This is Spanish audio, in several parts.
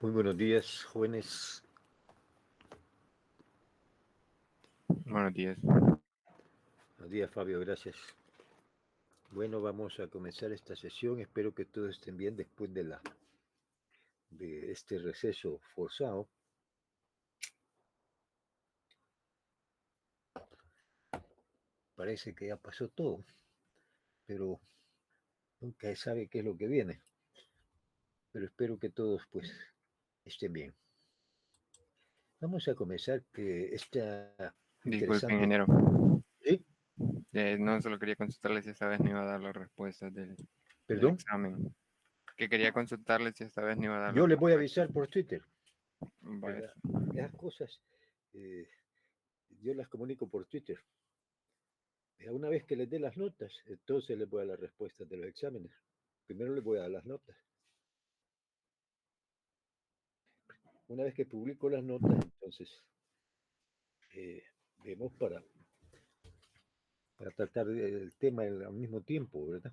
Muy buenos días, jóvenes. Buenos días. Buenos días, Fabio, gracias. Bueno, vamos a comenzar esta sesión. Espero que todos estén bien después de este receso forzado. Parece que ya pasó todo, pero nunca se sabe qué es lo que viene. Pero espero que todos pues estén bien. Vamos a comenzar que esta Disculpe, interesante. ingeniero. ¿Sí? No solo quería consultarle si esta vez no iba a dar las respuestas del ¿Perdón? examen. Que quería consultarle si esta vez no iba a dar Yo las les voy a respuestas. avisar por Twitter, Vaya. ¿verdad? Esas cosas eh, yo las comunico por Twitter. Una vez que les dé las notas, entonces les voy a dar las respuestas de los exámenes. Primero les voy a dar las notas. Una vez que publico las notas, entonces eh, vemos para tratar el tema al mismo tiempo, ¿verdad?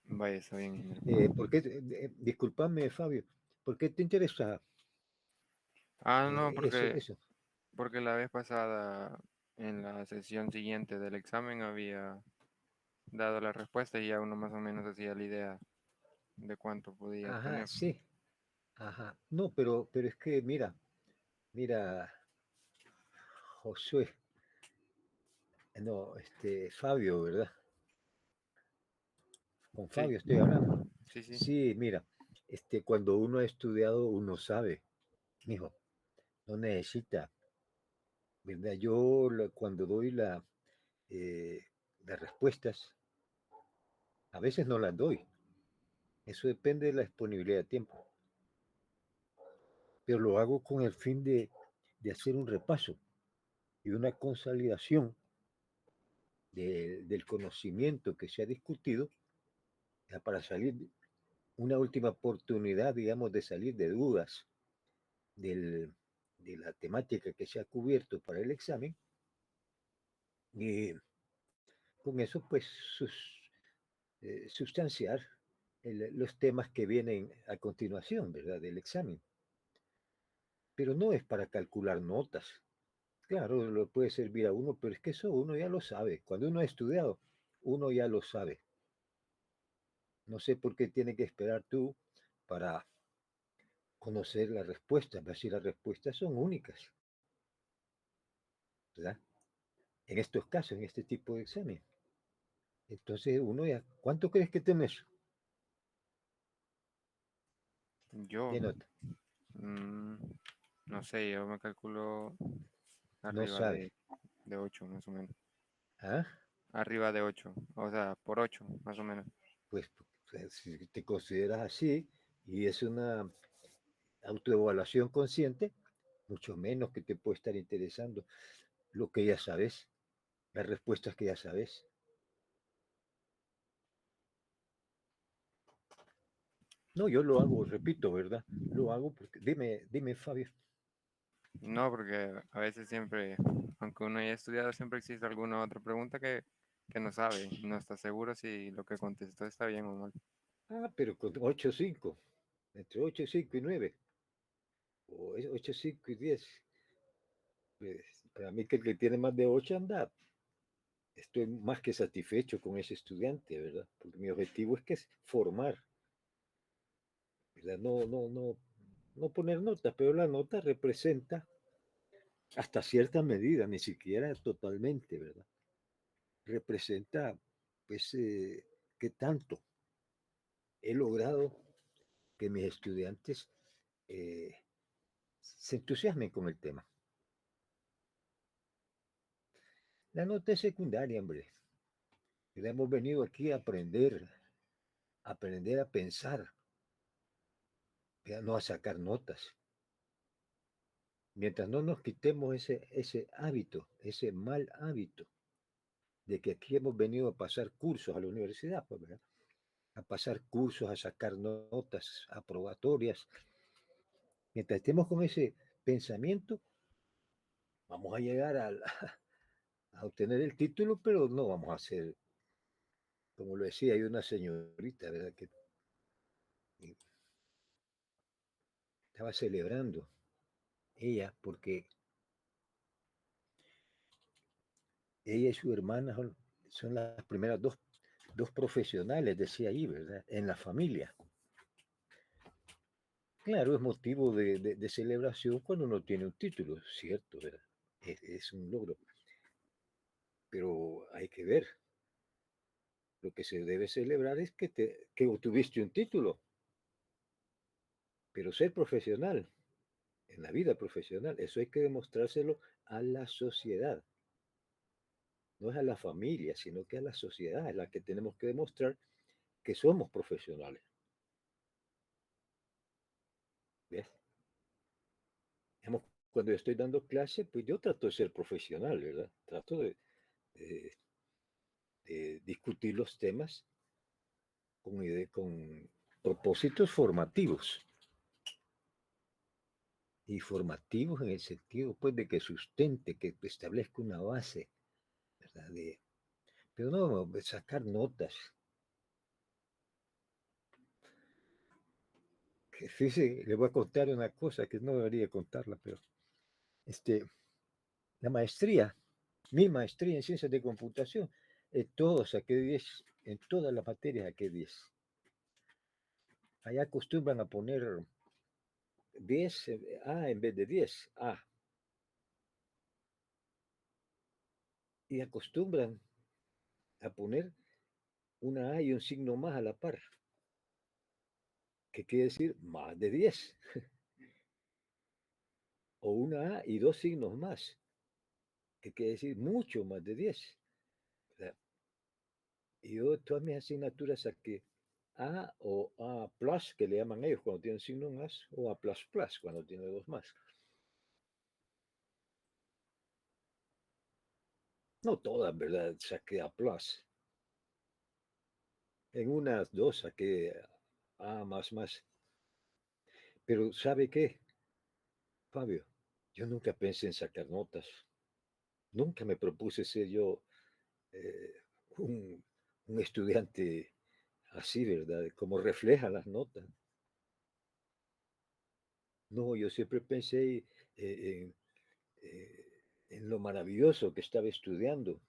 Vaya, está bien, ingeniero. ¿Por qué, disculpame, Fabio, ¿por qué te interesa No, eso, eso? porque la vez pasada, en la sesión siguiente del examen, había dado la respuesta y ya uno más o menos hacía la idea de cuánto podía Ajá, tener. sí, ajá. No, pero es que mira, Josué, no, Fabio, ¿verdad? Con Sí, Fabio estoy hablando. sí, sí. Sí, mira, cuando uno ha estudiado, uno sabe, mijo, no necesita, ¿verdad? Yo cuando doy eh, las respuestas, a veces no las doy. Eso depende de la disponibilidad de tiempo. Pero lo hago con el fin de hacer un repaso y una consolidación del conocimiento que se ha discutido para salir, una última oportunidad, digamos, de salir de dudas del, de la temática que se ha cubierto para el examen. Y con eso, pues, sustanciar los temas que vienen a continuación, ¿verdad? Del examen. Pero no es para calcular notas. Claro, lo puede servir a uno, pero es que eso uno ya lo sabe. Cuando uno ha estudiado, uno ya lo sabe. No sé por qué tiene que esperar tú para conocer las respuestas, si las respuestas son únicas, ¿verdad? En estos casos, en este tipo de examen. Entonces uno ya, ¿cuánto crees que tenés Yo, de nota? mm, no sé, yo me calculo No arriba sabe. de 8 más o menos. ¿Ah? Arriba de 8, o sea, por 8 más o menos. Pues si te consideras así y es una autoevaluación consciente, mucho menos que te puede estar interesando lo que ya sabes, las respuestas que ya sabes. No, yo lo hago, repito, ¿verdad? Lo hago porque, dime, Fabio. No, porque a veces siempre, aunque uno haya estudiado, siempre existe alguna otra pregunta que no sabe, no está seguro si lo que contestó está bien o mal. Pero con 8,5, entre 8,5 y 9, o 8,5 y 10. Pues, para mí que el que tiene más de 8 anda, estoy más que satisfecho con ese estudiante, ¿verdad? Porque mi objetivo es que es formar, ¿verdad? No poner notas, pero la nota representa hasta cierta medida, ni siquiera totalmente, ¿verdad? Representa, pues, qué tanto he logrado que mis estudiantes eh, se entusiasmen con el tema. La nota es secundaria, hombre. Hemos venido aquí a aprender a pensar, no a sacar notas. Mientras no nos quitemos ese hábito, ese mal hábito de que aquí hemos venido a pasar cursos a la universidad, pues, ¿verdad? A pasar cursos, a sacar notas aprobatorias. Mientras estemos con ese pensamiento, vamos a llegar a obtener el título, pero no vamos a ser, como lo decía, hay una señorita, ¿verdad? Que estaba celebrando ella porque ella y su hermana son las primeras dos profesionales, decía ahí, ¿verdad? En la familia. Claro, es motivo de celebración cuando uno tiene un título, cierto, ¿verdad? Es un logro. Pero hay que ver, lo que se debe celebrar es que obtuviste un título, pero ser profesional, en la vida profesional, eso hay que demostrárselo a la sociedad, no es a la familia, sino que a la sociedad, es la que tenemos que demostrar que somos profesionales. ¿Ves? Digamos, cuando yo estoy dando clase, pues yo trato de ser profesional, ¿verdad? Trato de- de discutir los temas con propósitos formativos. Y formativos en el sentido, pues, de que sustente, que establezca una base, ¿verdad? Pero no sacar notas. Que, fíjese, le voy a contar una cosa que no debería contarla, pero este, la maestría, mi maestría en ciencias de computación, todo saqué 10, en todas las materias saqué 10. Allá acostumbran a poner 10 A en vez de 10 A. Y acostumbran a poner una A y un signo más a la par, que quiere decir más de 10. O una A y dos signos más, que quiere decir mucho más de 10. O sea, y yo todas mis asignaturas saqué A o A plus, que le llaman ellos cuando tienen signo más, o A plus plus cuando tiene dos más. No todas, ¿verdad? Saqué A plus. En unas dos saqué A más más. Pero ¿sabe qué, Fabio? Yo nunca pensé en sacar notas. Nunca me propuse ser yo eh, un, un estudiante así, ¿verdad? Como refleja las notas. No, yo siempre pensé eh, en lo maravilloso que estaba estudiando.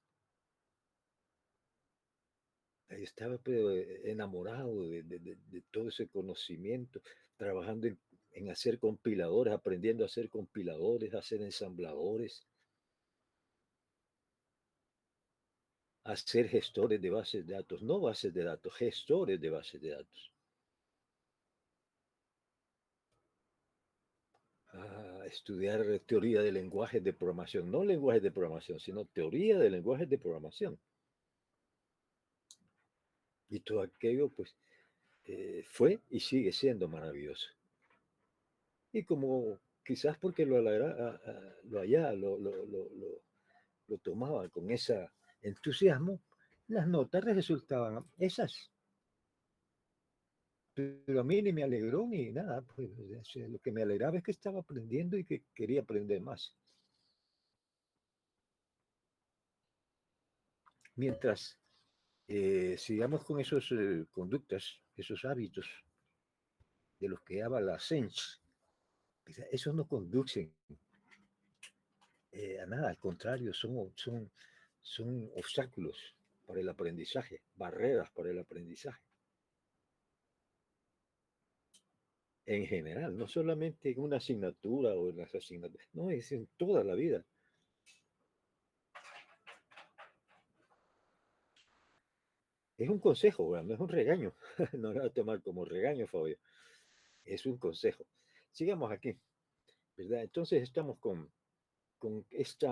Estaba pero, enamorado de todo ese conocimiento, trabajando en hacer compiladores, aprendiendo a hacer compiladores, a hacer ensambladores, a ser gestores de bases de datos, no bases de datos, gestores de bases de datos. A estudiar teoría de lenguajes de programación, no lenguajes de programación, sino teoría de lenguajes de programación. Y todo aquello, pues, fue y sigue siendo maravilloso. Y como quizás porque lo allá, lo tomaba con ese entusiasmo, las notas resultaban esas. Pero a mí ni me alegró ni nada, pues lo que me alegraba es que estaba aprendiendo y que quería aprender más. Mientras sigamos con esas conductas, esos hábitos de los que habla la SENS, esos no conducen a nada, al contrario, son obstáculos para el aprendizaje, barreras para el aprendizaje. En general, no solamente en una asignatura o en las asignaturas, no, es en toda la vida. Es un consejo, ¿verdad? No es un regaño, no lo voy a tomar como regaño, Fabio, es un consejo. Sigamos aquí, ¿verdad? Entonces estamos con este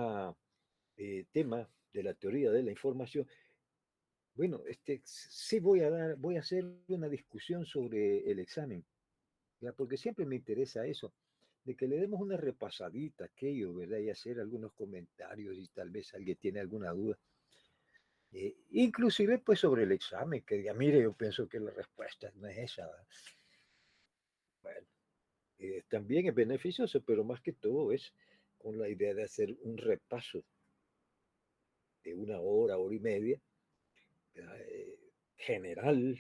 tema de la teoría de la información. Bueno, sí voy a hacer una discusión sobre el examen, ¿verdad? Porque siempre me interesa eso, de que le demos una repasadita a aquello, ¿verdad? Y hacer algunos comentarios y tal vez alguien tiene alguna duda. Inclusive pues sobre el examen, que diga, mire, yo pienso que la respuesta no es esa. Bueno, también es beneficioso, pero más que todo es con la idea de hacer un repaso de una hora, hora y media, general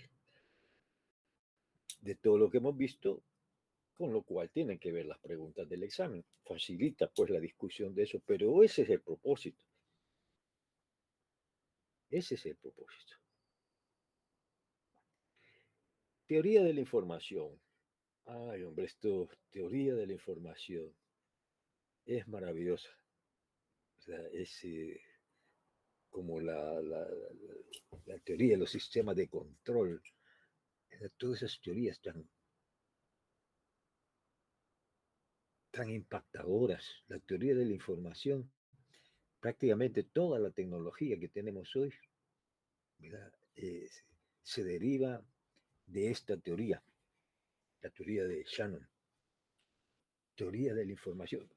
de todo lo que hemos visto con lo cual tienen que ver las preguntas del examen. Facilita pues la discusión de eso, pero ese es el propósito. Ese es el propósito. Teoría de la información. Ay, hombre, esto, teoría de la información, es maravillosa. O sea, es como la teoría de los sistemas de control. Todas esas teorías tan impactadoras. La teoría de la información, prácticamente toda la tecnología que tenemos hoy, ¿verdad? Se deriva de esta teoría, la teoría de Shannon, teoría de la información.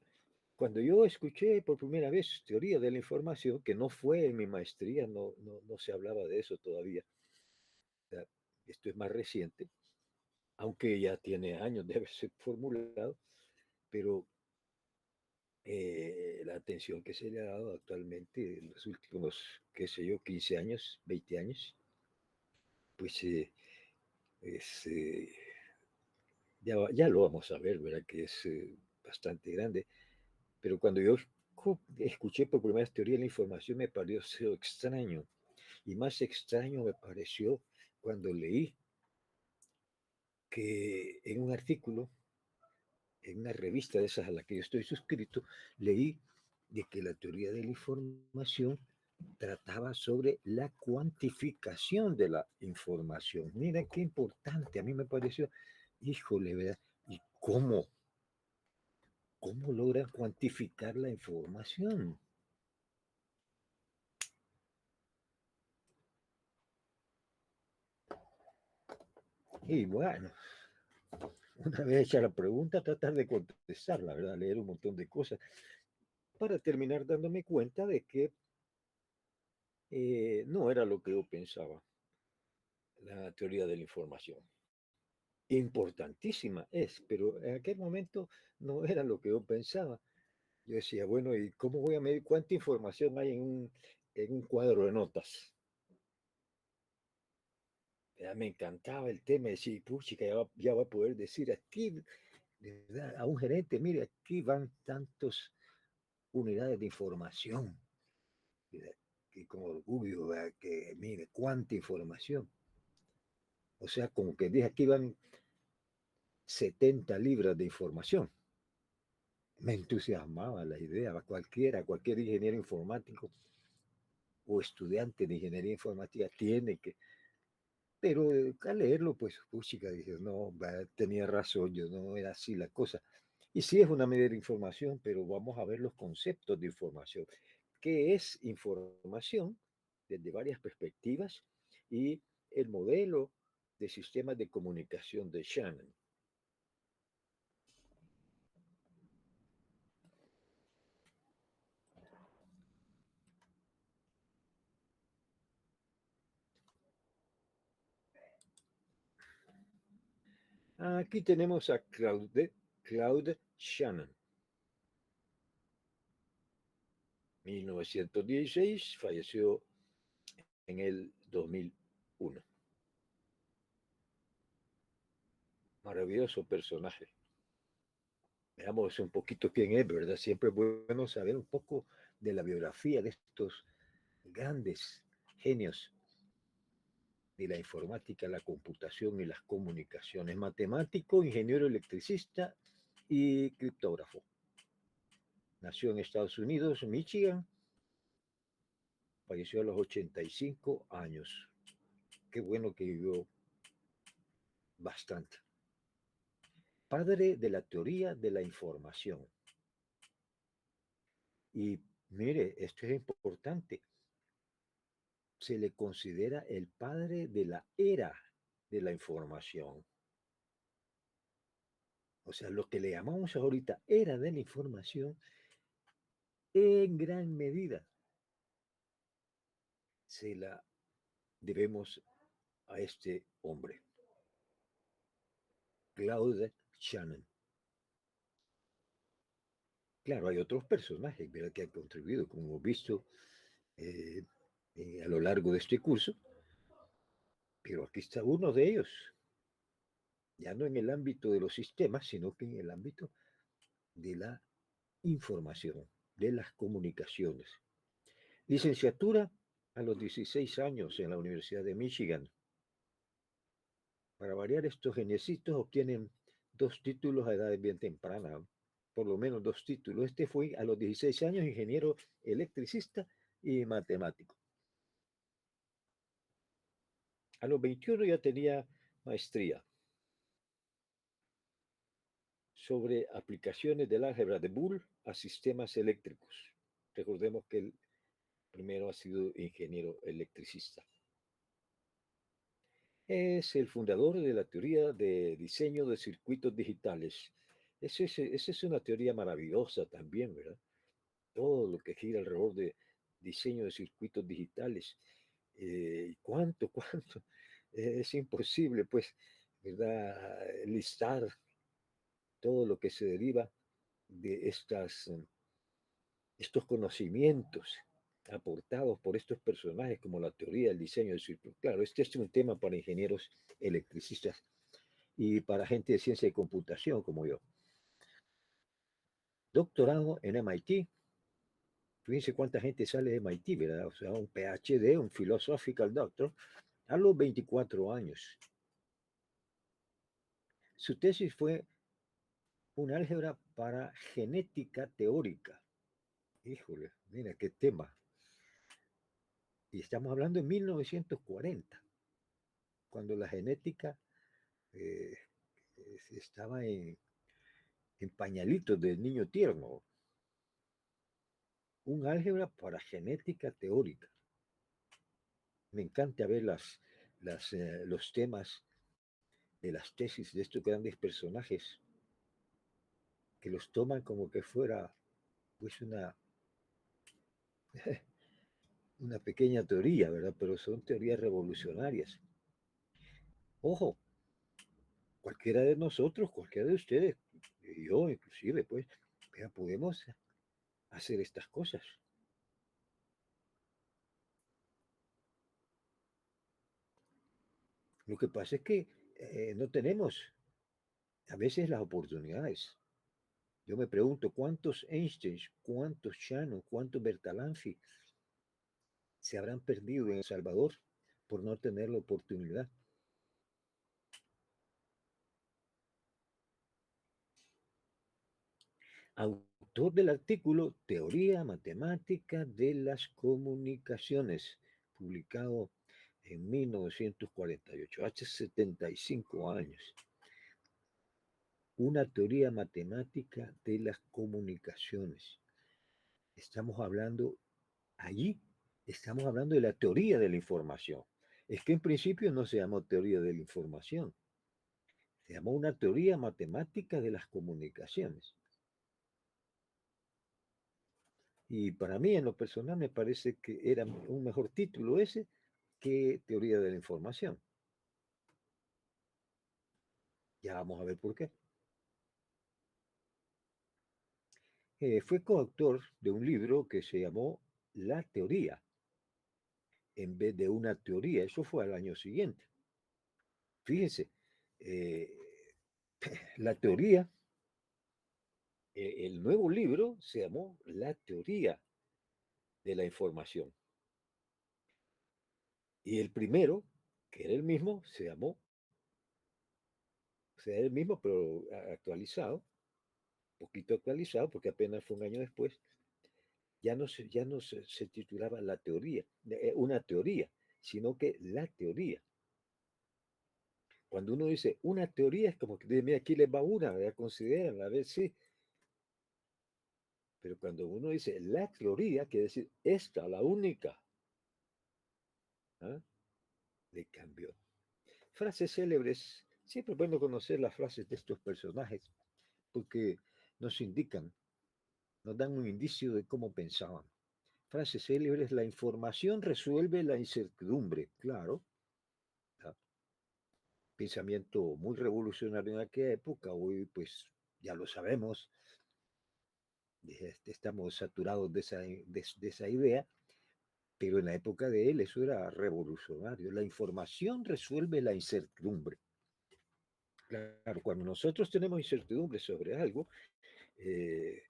Cuando yo escuché por primera vez teoría de la información, que no fue en mi maestría, no se hablaba de eso todavía, ¿verdad? Esto es más reciente, aunque ya tiene años de haberse formulado, pero la atención que se le ha dado actualmente en los últimos, qué sé yo, 15 años, 20 años, pues es, ya lo vamos a ver, ¿verdad? Que es bastante grande. Pero cuando yo escuché por primera vez teoría de la información me pareció extraño. Y más extraño me pareció cuando leí que en un artículo, en una revista de esas a la que yo estoy suscrito, leí de que la teoría de la información trataba sobre la cuantificación de la información. Mira qué importante, a mí me pareció, híjole, ¿verdad? ¿Y cómo logran cuantificar la información? Y bueno, una vez hecha la pregunta, tratar de contestarla, ¿verdad? Leer un montón de cosas para terminar dándome cuenta de que no era lo que yo pensaba, la teoría de la información. Importantísima es, pero en aquel momento no era lo que yo pensaba. Yo decía, bueno, ¿y cómo voy a medir cuánta información hay en un cuadro de notas? Ya me encantaba el tema, decía, puchica, ya va a poder decir aquí, de verdad, a un gerente, mire, aquí van tantos unidades de información. Que con orgullo, ¿verdad? Que mire, cuánta información. O sea, como que dije, aquí van 70 libras de información. Me entusiasmaba la idea, cualquier ingeniero informático o estudiante de ingeniería informática tiene que, pero al leerlo, pues, chica, dije, no, tenía razón, yo no era así la cosa. Y sí es una medida de información, pero vamos a ver los conceptos de información. ¿Qué es información? Desde varias perspectivas y el modelo de sistemas de comunicación de Shannon. Aquí tenemos a Claude Shannon, 1916, falleció en el 2001. Maravilloso personaje. Veamos un poquito quién es, ¿verdad? Siempre es bueno saber un poco de la biografía de estos grandes genios de la informática, la computación y las comunicaciones. Matemático, ingeniero electricista y criptógrafo. Nació en Estados Unidos, Michigan. Falleció a los 85 años. Qué bueno que vivió bastante. Padre de la teoría de la información. Y mire, esto es importante. Se le considera el padre de la era de la información. O sea, lo que le llamamos ahorita era de la información, en gran medida se la debemos a este hombre, Claude Shannon. Claro, hay otros personajes, ¿verdad?, que han contribuido, como hemos visto eh, a lo largo de este curso, pero aquí está uno de ellos. ya no en el ámbito de los sistemas, sino que en el ámbito de la información, de las comunicaciones. Licenciatura a los 16 años en la Universidad de Michigan. Para variar, estos genecitos obtienen 2 títulos a edad bien temprana, por lo menos 2 títulos. Este fue a los 16 años ingeniero electricista y matemático. A los 21 ya tenía maestría sobre aplicaciones del álgebra de Boole a sistemas eléctricos. Recordemos que el primero ha sido ingeniero electricista. Es el fundador de la teoría de diseño de circuitos digitales. Esa es una teoría maravillosa también, ¿verdad? Todo lo que gira alrededor de diseño de circuitos digitales. ¿Cuánto? Es imposible, pues, ¿verdad? Listar todo lo que se deriva de estos conocimientos aportados por estos personajes como la teoría del diseño del circuito. Claro, este es un tema para ingenieros electricistas y para gente de ciencia de computación como yo. Doctorado en MIT. Fíjense cuánta gente sale de MIT, ¿verdad? O sea, un PhD, un Philosophical Doctor, a los 24 años. Su tesis fue un álgebra para genética teórica. Híjole, mira qué tema. Y estamos hablando de 1940, cuando la genética eh, estaba en pañalitos del niño tierno. Un álgebra para genética teórica. Me encanta ver los temas de las tesis de estos grandes personajes que los toman como que fuera pues una pequeña teoría, ¿verdad? Pero son teorías revolucionarias. Ojo, cualquiera de nosotros, cualquiera de ustedes, yo inclusive, pues, ya podemos hacer estas cosas. Lo que pasa es que no tenemos a veces las oportunidades. Yo me pregunto cuántos Einstein, cuántos Shannon, cuántos Bertalanffy se habrán perdido en El Salvador por no tener la oportunidad. Autor del artículo Teoría Matemática de las Comunicaciones, publicado en 1948, hace 75 años. Una teoría matemática de las comunicaciones. Estamos hablando allí, estamos hablando de la teoría de la información. Es que en principio no se llamó teoría de la información, se llamó una teoría matemática de las comunicaciones. Y para mí, en lo personal, me parece que era un mejor título ese que teoría de la información. Ya vamos a ver por qué. Fue coautor de un libro que se llamó La Teoría, en vez de una teoría. Eso fue al año siguiente. Fíjense, eh, la teoría, el nuevo libro se llamó La Teoría de la Información. Y el primero, que era el mismo, se llamó, o sea, el mismo, pero actualizado, poquito actualizado, porque apenas fue un año después, ya no se titulaba la teoría, una teoría, sino que la teoría. Cuando uno dice una teoría, es como que, mira, aquí les va una, ya consideran, a ver si. Pero cuando uno dice la teoría, quiere decir esta, la única. ¿Ah? Le cambió. Frases célebres. Siempre es bueno conocer las frases de estos personajes, porque nos indican, nos dan un indicio de cómo pensaban. Frases célebres, la información resuelve la incertidumbre, claro. ¿Ah? Pensamiento muy revolucionario en aquella época, hoy pues ya lo sabemos, estamos saturados de esa idea, pero en la época de él eso era revolucionario. La información resuelve la incertidumbre. Claro, cuando nosotros tenemos incertidumbre sobre algo, eh,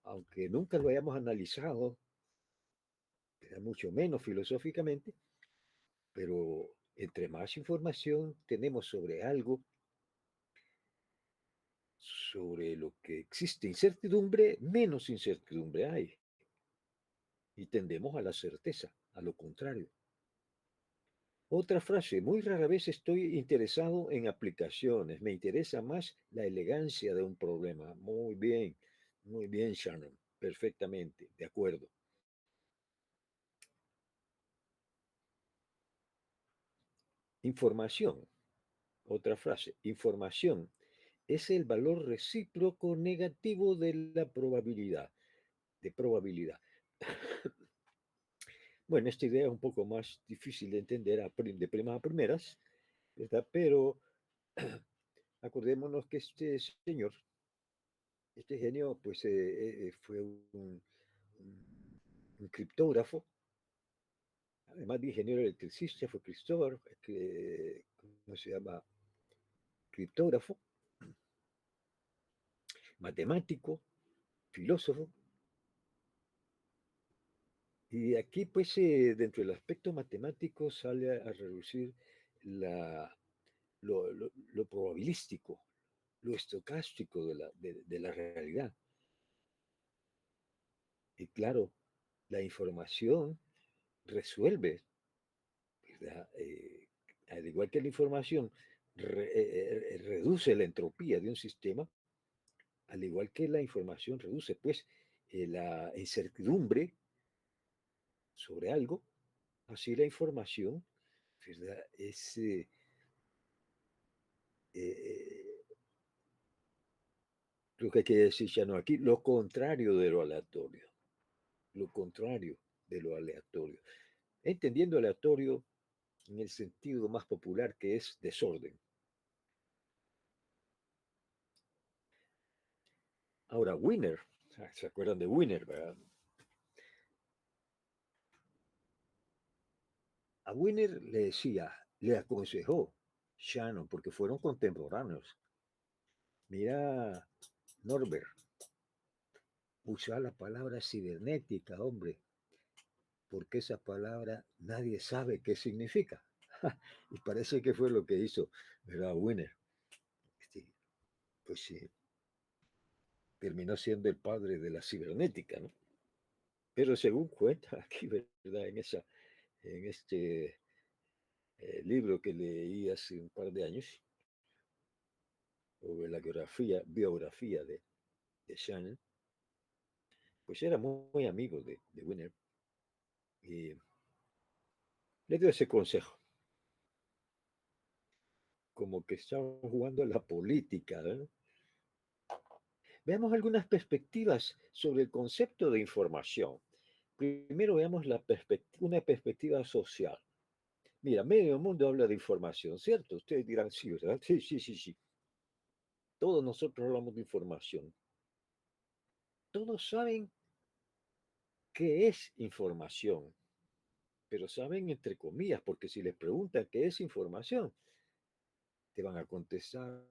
aunque nunca lo hayamos analizado, mucho menos filosóficamente, pero entre más información tenemos sobre algo, sobre lo que existe incertidumbre, menos incertidumbre hay. Y tendemos a la certeza, a lo contrario. Otra frase, muy rara vez estoy interesado en aplicaciones, me interesa más la elegancia de un problema. Muy bien, Shannon, perfectamente, de acuerdo. Información, otra frase, información es el valor recíproco negativo de la probabilidad, de probabilidad. Bueno, esta idea es un poco más difícil de entender de primas a primeras, ¿verdad? Pero acordémonos que este señor, este genio, pues fue un criptógrafo, además de ingeniero electricista, fue criptógrafo, ¿cómo se llama? Criptógrafo, matemático, filósofo. Y aquí, pues, dentro del aspecto matemático sale a reducir lo probabilístico, lo estocástico de la realidad. Y claro, la información resuelve, ¿verdad? Al igual que la información reduce la entropía de un sistema, al igual que la información reduce, pues, la incertidumbre sobre algo, así la información, ¿verdad? Eh, lo que hay que decir ya no aquí, lo contrario de lo aleatorio, lo contrario de lo aleatorio. Entendiendo aleatorio en el sentido más popular que es desorden. Ahora, Winner, ¿se acuerdan de Winner, verdad? A Winner le decía, le aconsejó Shannon, porque fueron contemporáneos. Mira, Norbert, usa la palabra cibernética, hombre, porque esa palabra nadie sabe qué significa. Y parece que fue lo que hizo, ¿verdad? Winner. Este, pues sí, terminó siendo el padre de la cibernética, ¿no? Pero según cuenta aquí, ¿verdad? En este libro que leí hace un par de años, sobre la biografía de Shannon, pues era muy amigo de Winner y le dio ese consejo, como que estaban jugando a la política, ¿no? Veamos algunas perspectivas sobre el concepto de información. Primero veamos una perspectiva social. Mira, medio mundo habla de información, ¿cierto? Ustedes dirán, sí, ¿verdad? Sí, sí, sí, sí. Todos nosotros hablamos de información. Todos saben qué es información, pero saben entre comillas, porque si les preguntan qué es información, te van a contestar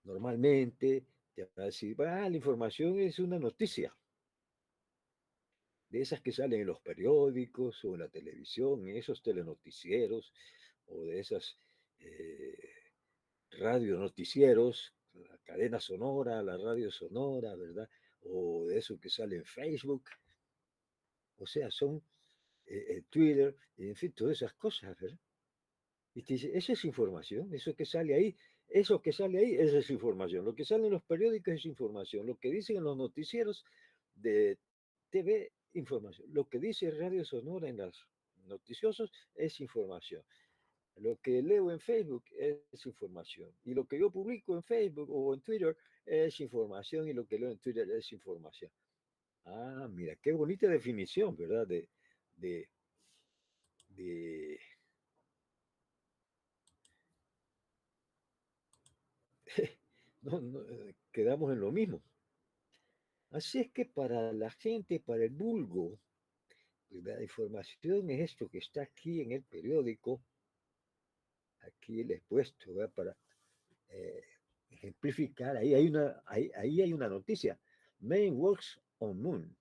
normalmente, te van a decir, la información es una noticia, de esas que salen en los periódicos o en la televisión, en esos telenoticieros, o de esas eh, radio noticieros, la cadena sonora, la radio sonora, ¿verdad? O de eso que sale en Facebook. O sea, son Twitter, en fin, todas esas cosas, ¿verdad? Y te dice, esa es información, eso que sale ahí, esa es información. Lo que sale en los periódicos es información. Lo que dicen en los noticieros de TV, información. Lo que dice Radio Sonora en los noticiosos es información. Lo que leo en Facebook es información. Y lo que yo publico en Facebook o en Twitter es información y lo que leo en Twitter es información. Ah, mira, qué bonita definición, ¿verdad? De, de no, no, quedamos en lo mismo. Así es que para la gente, para el vulgo, la información es esto que está aquí en el periódico, aquí les he puesto, ¿verdad? Para eh, ejemplificar, ahí hay una noticia. Man walks on moon.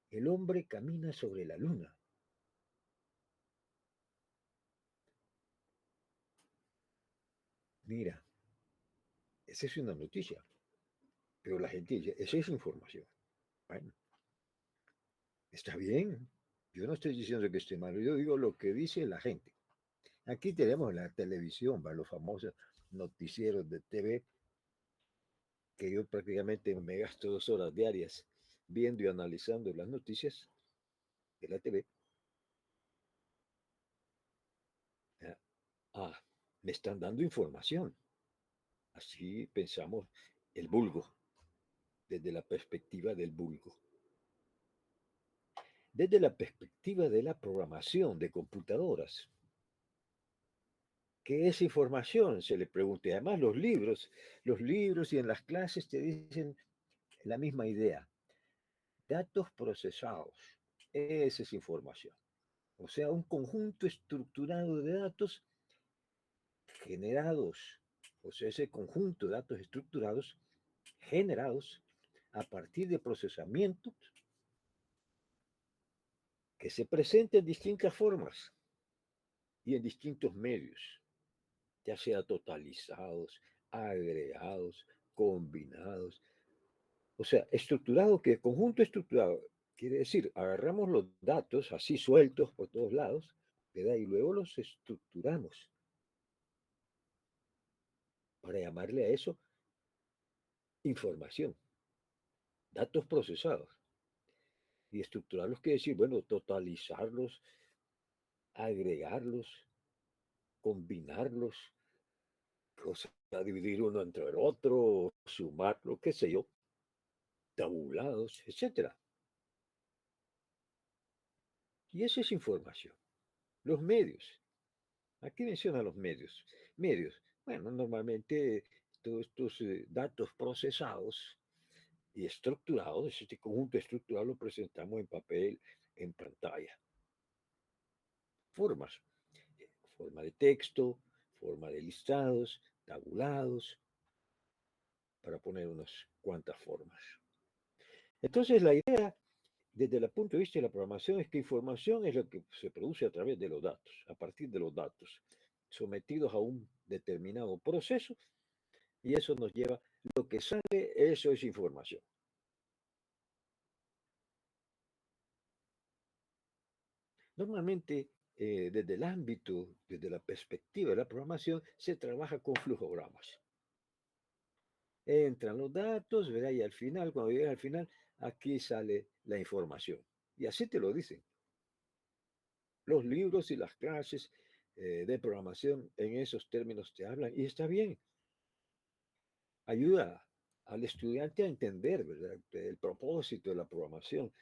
El hombre camina sobre la luna. Mira, esa es una noticia, pero la gente dice, esa es información. Bueno, está bien. Yo no estoy diciendo que esté mal, yo digo lo que dice la gente. Aquí tenemos la televisión, ¿va? Los famosos noticieros de TV, que yo prácticamente me gasto 2 horas diarias viendo y analizando las noticias de la TV. Ah, ah, me están dando información. Así pensamos el vulgo, desde la perspectiva del vulgo. Desde la perspectiva de la programación de computadoras. ¿Qué es información? Se le pregunta. Además, los libros y en las clases te dicen la misma idea. Datos procesados. Esa es información. O sea, un conjunto estructurado de datos generados. O sea, ese conjunto de datos estructurados generados a partir de procesamientos que se presentan en distintas formas y en distintos medios, ya sea totalizados, agregados, combinados. O sea, estructurado, que conjunto estructurado, quiere decir, agarramos los datos así sueltos por todos lados, ¿verdad? Y luego los estructuramos para llamarle a eso información, datos procesados. Y estructurarlos quiere decir, bueno, totalizarlos, agregarlos, combinarlos, o sea, dividir uno entre el otro, sumarlo, qué sé yo, tabulados, etcétera. Y esa es información. Los medios. Aquí menciona los medios. Medios. Bueno, normalmente todos estos datos procesados y estructurados, este conjunto estructurado lo presentamos en papel, en pantalla. Formas. Forma de texto, forma de listados, tabulados, para poner unas cuantas formas. Entonces, la idea desde el punto de vista de la programación es que información es lo que se produce a través de los datos, a partir de los datos, sometidos a un determinado proceso, y eso nos lleva, lo que sale, eso es información. Normalmente, desde el ámbito, desde la perspectiva de la programación, se trabaja con flujogramas. Entran los datos, ¿verdad? Y al final, cuando llega al final, aquí sale la información. Y así te lo dicen. Los libros y las clases de programación en esos términos te hablan y está bien. Ayuda al estudiante a entender, ¿verdad?, el propósito de la programación,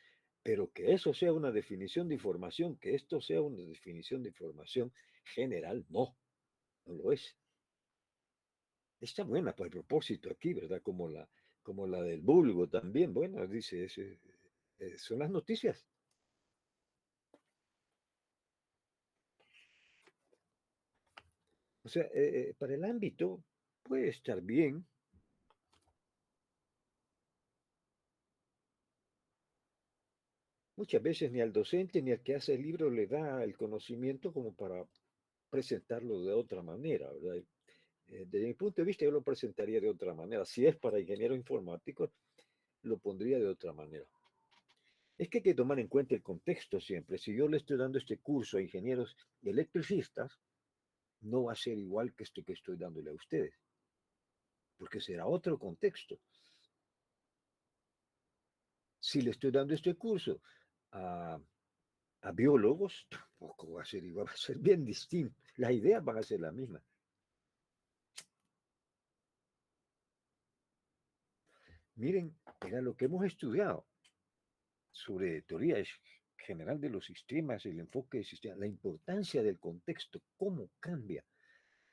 pero que eso sea una definición de información, que esto sea una definición de información general, no, no lo es. Está buena para el propósito aquí, ¿verdad? Como la del vulgo también. Bueno, dice, son las noticias. O sea, para el ámbito puede estar bien. Muchas veces ni al docente ni al que hace el libro le da el conocimiento como para presentarlo de otra manera, ¿verdad? Desde mi punto de vista, yo lo presentaría de otra manera. Si es para ingeniero informático, lo pondría de otra manera. Es que hay que tomar en cuenta el contexto siempre. Si yo le estoy dando este curso a ingenieros electricistas, no va a ser igual que esto que estoy dándole a ustedes, porque será otro contexto. Si le estoy dando este curso a, a biólogos, tampoco va a ser igual, va a ser bien distinto. Las ideas van a ser las mismas. Miren, era lo que hemos estudiado sobre teoría general de los sistemas, el enfoque del sistema, la importancia del contexto, cómo cambia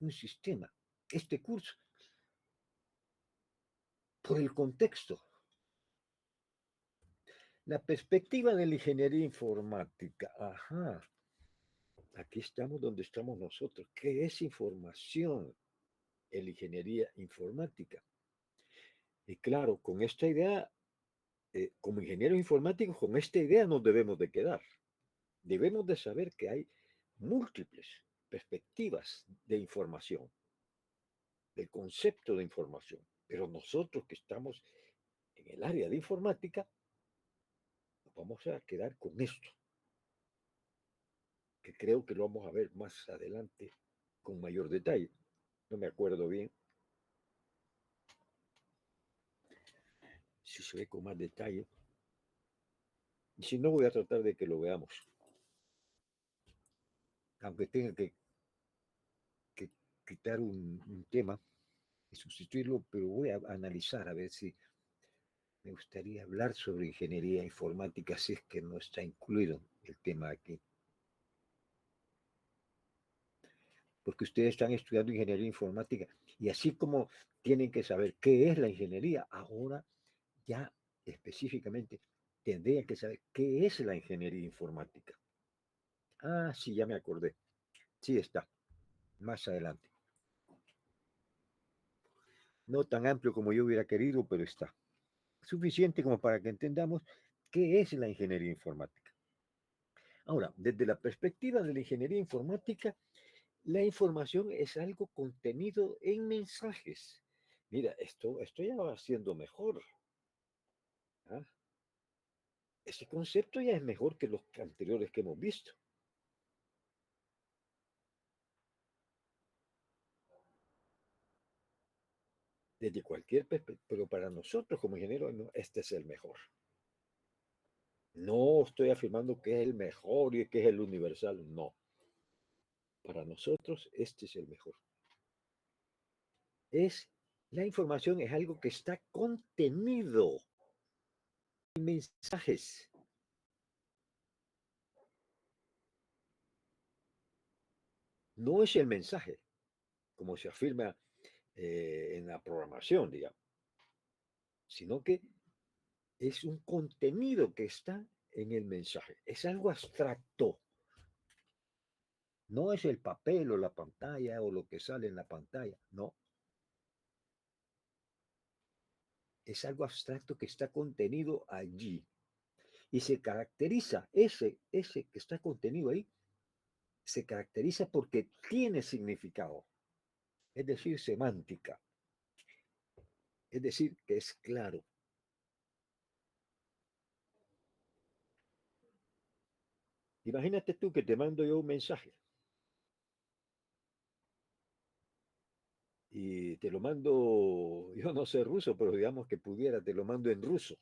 un sistema. Este curso, por el contexto. La perspectiva de la ingeniería informática. Ajá. Aquí estamos donde estamos nosotros. ¿Qué es información? en la ingeniería informática. Y claro, con esta idea, como ingenieros informáticos, con esta idea nos debemos de quedar. Debemos de saber que hay múltiples perspectivas de información, del concepto de información. Pero nosotros que estamos en el área de informática, nos vamos a quedar con esto, que creo que lo vamos a ver más adelante con mayor detalle. No me acuerdo bien si se ve con más detalle. Y si no, voy a tratar de que lo veamos. Aunque tenga que quitar un tema y sustituirlo, pero voy a analizar a ver si me gustaría hablar sobre ingeniería informática, si es que no está incluido el tema aquí. Porque ustedes están estudiando ingeniería informática y así como tienen que saber qué es la ingeniería, ahora ya específicamente tendrían que saber qué es la ingeniería informática. Ah, sí, ya me acordé. Sí está, más adelante. No tan amplio como yo hubiera querido, pero está. Suficiente como para que entendamos qué es la ingeniería informática. Ahora, desde la perspectiva de la ingeniería informática, la información es algo contenido en mensajes. Mira, esto ya va siendo mejor. ¿Ah? Ese concepto ya es mejor que los anteriores que hemos visto. Desde cualquier perspectiva, pero para nosotros como ingenieros, no, este es el mejor. No estoy afirmando que es el mejor y que es el universal, no. Para nosotros, este es el mejor. La información es algo que está contenido en mensajes. No es el mensaje, como se afirma en la programación, digamos, sino que es un contenido que está en el mensaje. Es algo abstracto. No es el papel o la pantalla o lo que sale en la pantalla, no. Es algo abstracto que está contenido allí. Y se caracteriza, ese que está contenido ahí, se caracteriza porque tiene significado, es decir, semántica, es decir, que es claro. Imagínate tú que te mando yo un mensaje y te lo mando, yo no sé ruso, pero digamos que pudiera, te lo mando en ruso.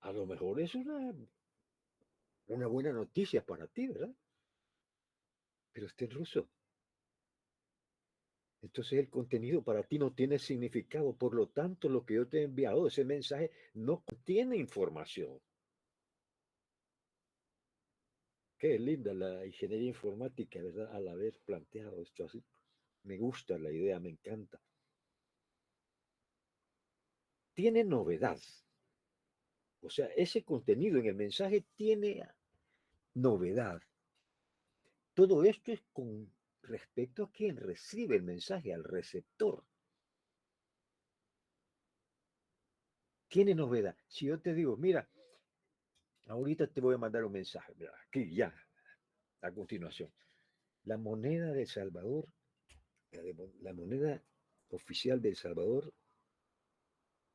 A lo mejor es una buena noticia para ti, ¿verdad? Pero está en ruso. Entonces el contenido para ti no tiene significado. Por lo tanto, lo que yo te he enviado, ese mensaje, no contiene información. Qué linda la ingeniería informática, ¿verdad? Al haber planteado esto así. Me gusta la idea, me encanta. Tiene novedad. O sea, ese contenido en el mensaje tiene novedad. Todo esto es con respecto a quien recibe el mensaje, al receptor. Tiene novedad. Si yo te digo, mira, ahorita te voy a mandar un mensaje, mira, aquí ya, a continuación. La moneda de El Salvador, la moneda oficial de El Salvador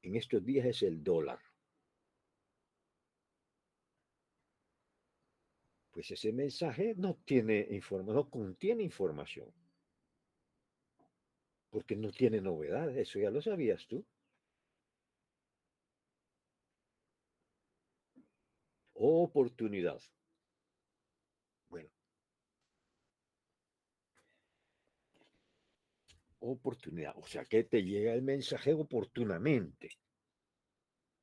en estos días es el dólar. Pues ese mensaje no contiene información, porque no tiene novedad, eso ya lo sabías tú. Oportunidad. Bueno, oportunidad, o sea que te llega el mensaje oportunamente,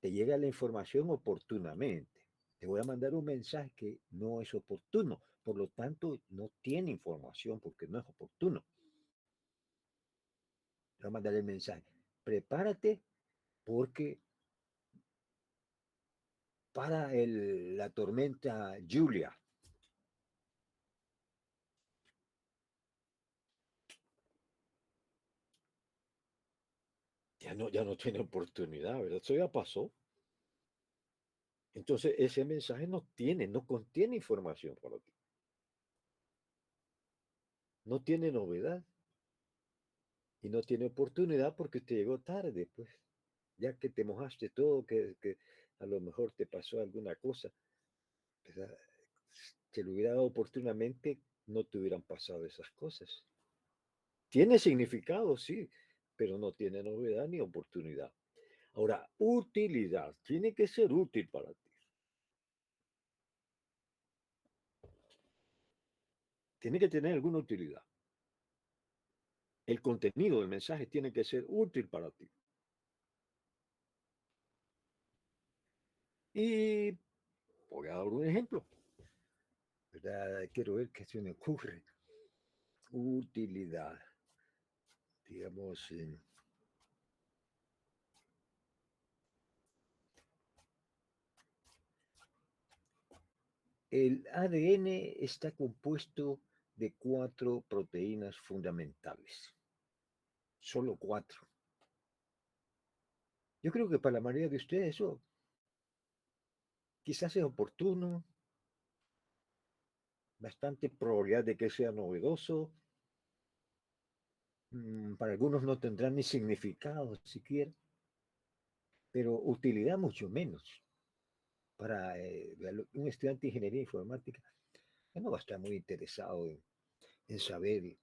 te llega la información oportunamente. Te voy a mandar un mensaje que no es oportuno, por lo tanto no tiene información porque no es oportuno. Te voy a mandar el mensaje. Prepárate porque para la tormenta Julia. ya no tiene oportunidad, ¿verdad? Eso ya pasó. Entonces, ese mensaje no contiene información para ti. No tiene novedad y no tiene oportunidad porque te llegó tarde, pues. Ya que te mojaste todo, que a lo mejor te pasó alguna cosa, ¿verdad? Si lo hubiera dado oportunamente, no te hubieran pasado esas cosas. Tiene significado, sí, pero no tiene novedad ni oportunidad. Ahora, utilidad. Tiene que ser útil para ti. Tiene que tener alguna utilidad. El contenido del mensaje tiene que ser útil para ti. Y voy a dar un ejemplo, ¿verdad? Quiero ver qué se me ocurre. Utilidad. Digamos, el ADN está compuesto de 4 proteínas fundamentales. Solo 4. Yo creo que para la mayoría de ustedes eso quizás es oportuno, bastante probabilidad de que sea novedoso. Para algunos no tendrá ni significado siquiera, pero utilidad mucho menos. Para un estudiante de ingeniería informática, no va a estar muy interesado en saber,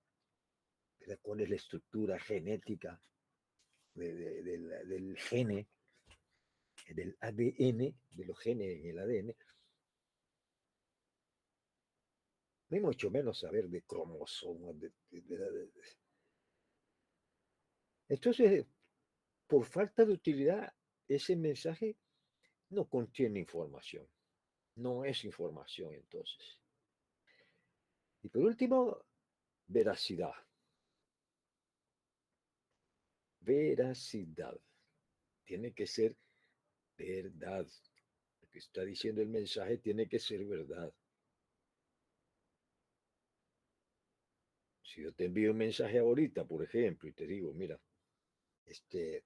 ¿verdad?, cuál es la estructura genética del gene, del ADN, de los genes en el ADN, ni mucho menos saber de cromosomas. Entonces, por falta de utilidad, ese mensaje no contiene información, no es información entonces. Y por último, veracidad. Veracidad. Tiene que ser verdad. Lo que está diciendo el mensaje tiene que ser verdad. Si yo te envío un mensaje ahorita, por ejemplo, y te digo, mira, este,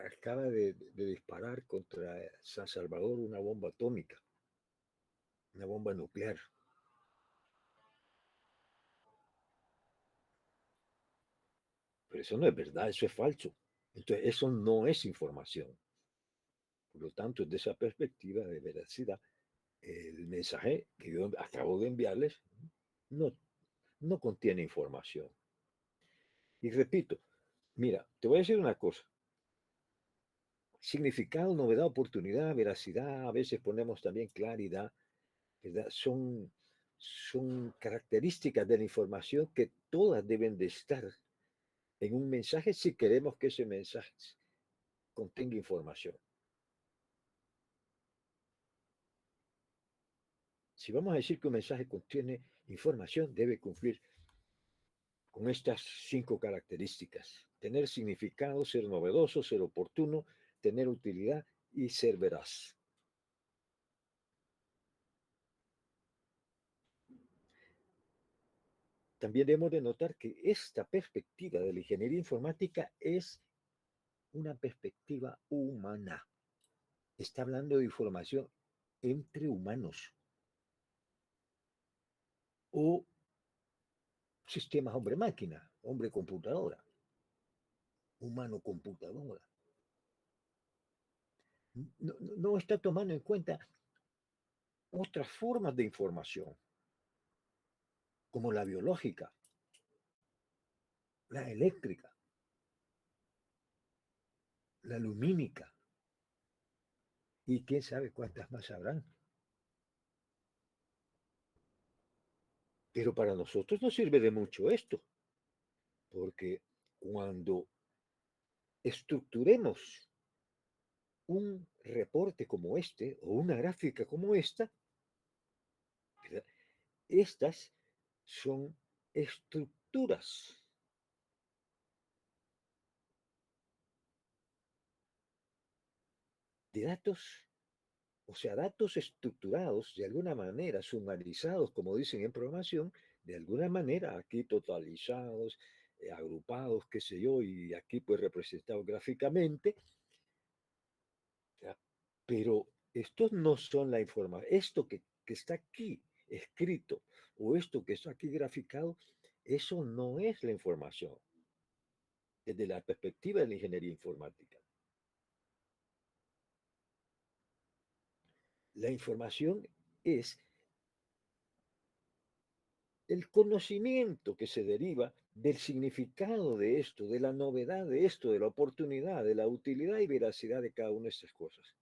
acaba de disparar contra San Salvador una bomba atómica, una bomba nuclear. Pero eso no es verdad, eso es falso. Entonces, eso no es información. Por lo tanto, desde esa perspectiva de veracidad, el mensaje que yo acabo de enviarles no, no contiene información. Y repito, mira, te voy a decir una cosa. Significado, novedad, oportunidad, veracidad, a veces ponemos también claridad, ¿verdad? Son características de la información que todas deben de estar en un mensaje si queremos que ese mensaje contenga información. Si vamos a decir que un mensaje contiene información, debe cumplir con estas 5 características: tener significado, ser novedoso, ser oportuno, tener utilidad y ser veraz. También debemos de notar que esta perspectiva de la ingeniería informática es una perspectiva humana. Está hablando de información entre humanos o sistemas hombre-máquina, hombre-computadora, humano-computadora. No está tomando en cuenta otras formas de información, como la biológica, la eléctrica, la lumínica, y quién sabe cuántas más habrán. Pero para nosotros no sirve de mucho esto, porque cuando estructuremos un reporte como este o una gráfica como esta, ¿verdad?, estas son estructuras de datos, o sea, datos estructurados de alguna manera, sumarizados, como dicen en programación, de alguna manera aquí totalizados, agrupados, qué sé yo, y aquí pues representados gráficamente, ¿ya? Pero estos no son la información. Esto que está aquí escrito o esto que está aquí graficado, eso no es la información desde la perspectiva de la ingeniería informática. La información es el conocimiento que se deriva del significado de esto, de la novedad de esto, de la oportunidad, de la utilidad y veracidad de cada una de estas cosas.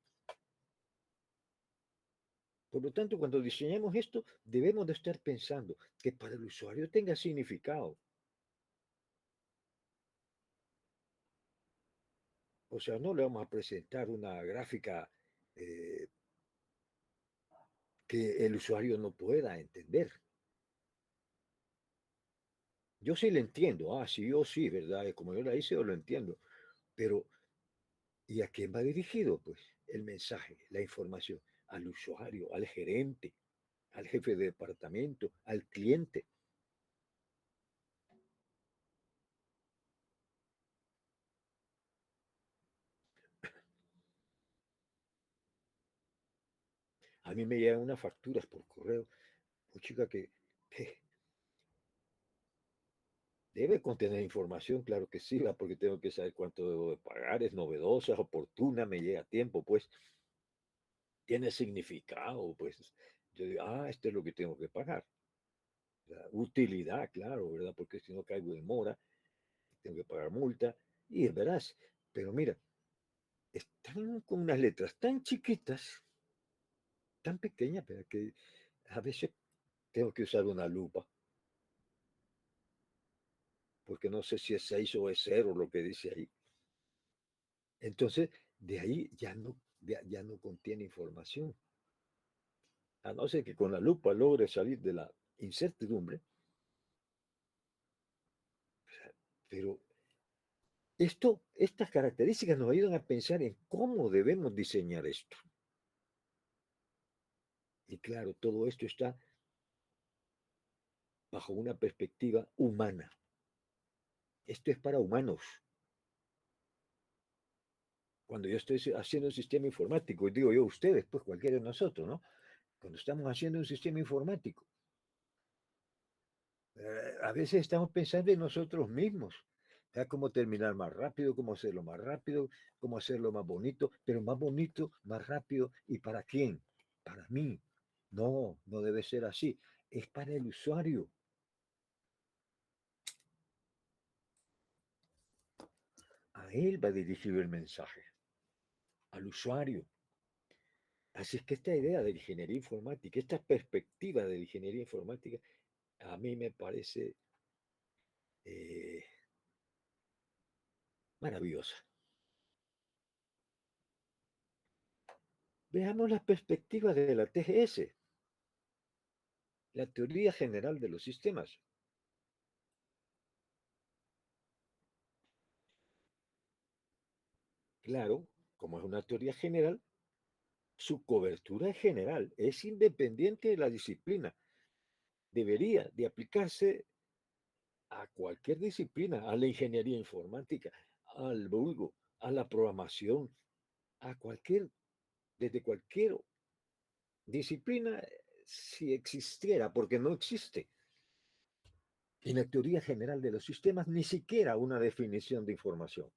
Por lo tanto, cuando diseñamos esto, debemos de estar pensando que para el usuario tenga significado. O sea, no le vamos a presentar una gráfica eh, que el usuario no pueda entender. Yo sí le entiendo, sí, yo sí, ¿verdad? Como yo la hice, yo lo entiendo. Pero, ¿y a quién va dirigido? Pues el mensaje, la información, al usuario, al gerente, al jefe de departamento, al cliente. A mí me llegan unas facturas por correo, pues chica que debe contener información, claro que sí, porque tengo que saber cuánto debo de pagar, es novedosa, es oportuna, me llega a tiempo, pues tiene significado, pues yo digo, esto es lo que tengo que pagar. La utilidad, claro, ¿verdad? Porque si no caigo de mora, tengo que pagar multa, y es veraz. Pero mira, están con unas letras tan chiquitas, tan pequeñas, pero que a veces tengo que usar una lupa, porque no sé si es 6 o es cero lo que dice ahí. Entonces, de ahí ya no contiene información. A no ser que con la lupa logre salir de la incertidumbre, pero estas características nos ayudan a pensar en cómo debemos diseñar esto. Y claro, todo esto está bajo una perspectiva humana. Esto es para humanos. Cuando yo estoy haciendo un sistema informático, y digo yo ustedes, pues cualquiera de nosotros, ¿no? Cuando estamos haciendo un sistema informático, a veces estamos pensando en nosotros mismos. Cómo terminar más rápido, cómo hacerlo más rápido, cómo hacerlo más bonito, pero más bonito, más rápido. ¿Y para quién? Para mí. No, no debe ser así. Es para el usuario. A él va dirigido el mensaje, al usuario. Así es que esta idea de la ingeniería informática, esta perspectiva de la ingeniería informática, a mí me parece eh, maravillosa. Veamos la perspectiva de la TGS, la teoría general de los sistemas. Claro, como es una teoría general, su cobertura es general, es independiente de la disciplina. Debería de aplicarse a cualquier disciplina, a la ingeniería informática, al vulgo, a la programación, a cualquier, desde cualquier disciplina, si existiera, porque no existe. En la teoría general de los sistemas, ni siquiera una definición de información.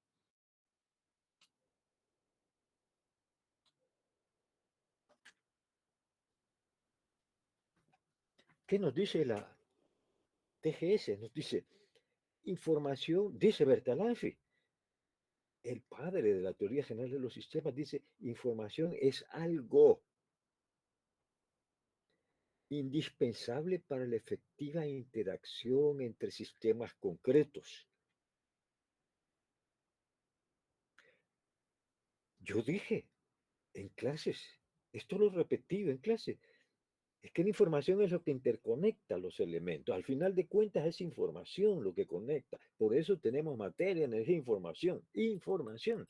¿Qué nos dice la TGS? Nos dice información, dice Bertalanffy, el padre de la teoría general de los sistemas, dice información es algo indispensable para la efectiva interacción entre sistemas concretos. Yo dije en clases, esto lo he repetido en clase, es que la información es lo que interconecta los elementos. Al final de cuentas es información lo que conecta. Por eso tenemos materia, energía, información. Información.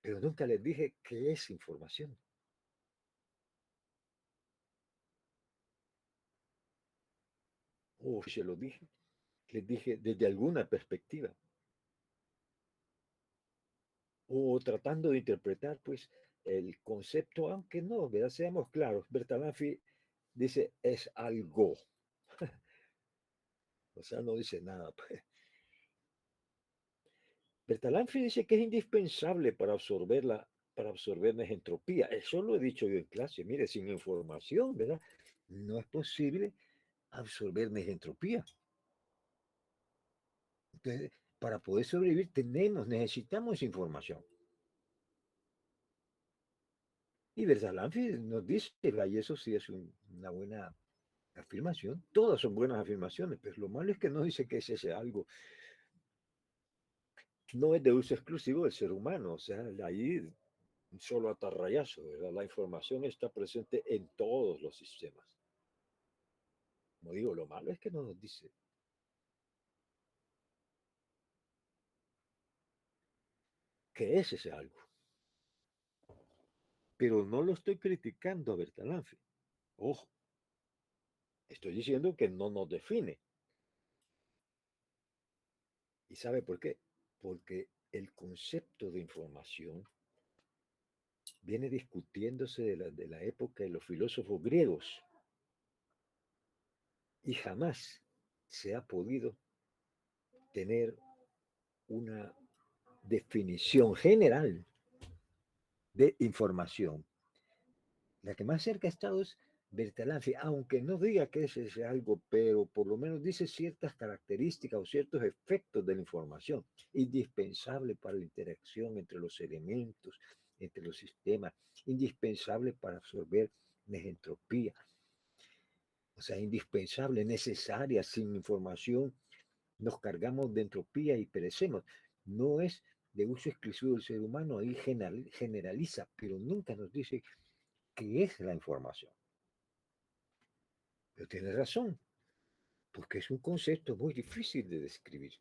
Pero nunca les dije qué es información. Se lo dije. les dije, desde alguna perspectiva. O tratando de interpretar, pues, el concepto, aunque no, ¿verdad? Seamos claros, Bertalanffy dice es algo, o sea, no dice nada, pues. Bertalanffy dice que es indispensable para absorber la entropía. Eso lo he dicho yo en clase. Mire, sin información, ¿verdad? No es posible absorber entropía. Entonces, para poder sobrevivir necesitamos información. Y Bertalanffy nos dice, y eso sí es una buena afirmación. Todas son buenas afirmaciones, pero lo malo es que no dice que es ese algo. No es de uso exclusivo del ser humano, o sea, ahí un solo atarrayazo, ¿verdad? La información está presente en todos los sistemas. Como digo, lo malo es que no nos dice qué es ese algo. Pero no lo estoy criticando a Bertalanffy. Ojo, estoy diciendo que no nos define. ¿Y sabe por qué? Porque el concepto de información viene discutiéndose de la época de los filósofos griegos y jamás se ha podido tener una definición general de información. La que más cerca ha estado es Bertalanffy, aunque no diga que es ese algo, pero por lo menos dice ciertas características o ciertos efectos de la información, indispensable para la interacción entre los elementos, entre los sistemas, indispensable para absorber la entropía, o sea, indispensable, necesaria, sin información nos cargamos de entropía y perecemos. No es de uso exclusivo del ser humano, ahí generaliza, pero nunca nos dice qué es la información. Pero tiene razón, porque es un concepto muy difícil de describir.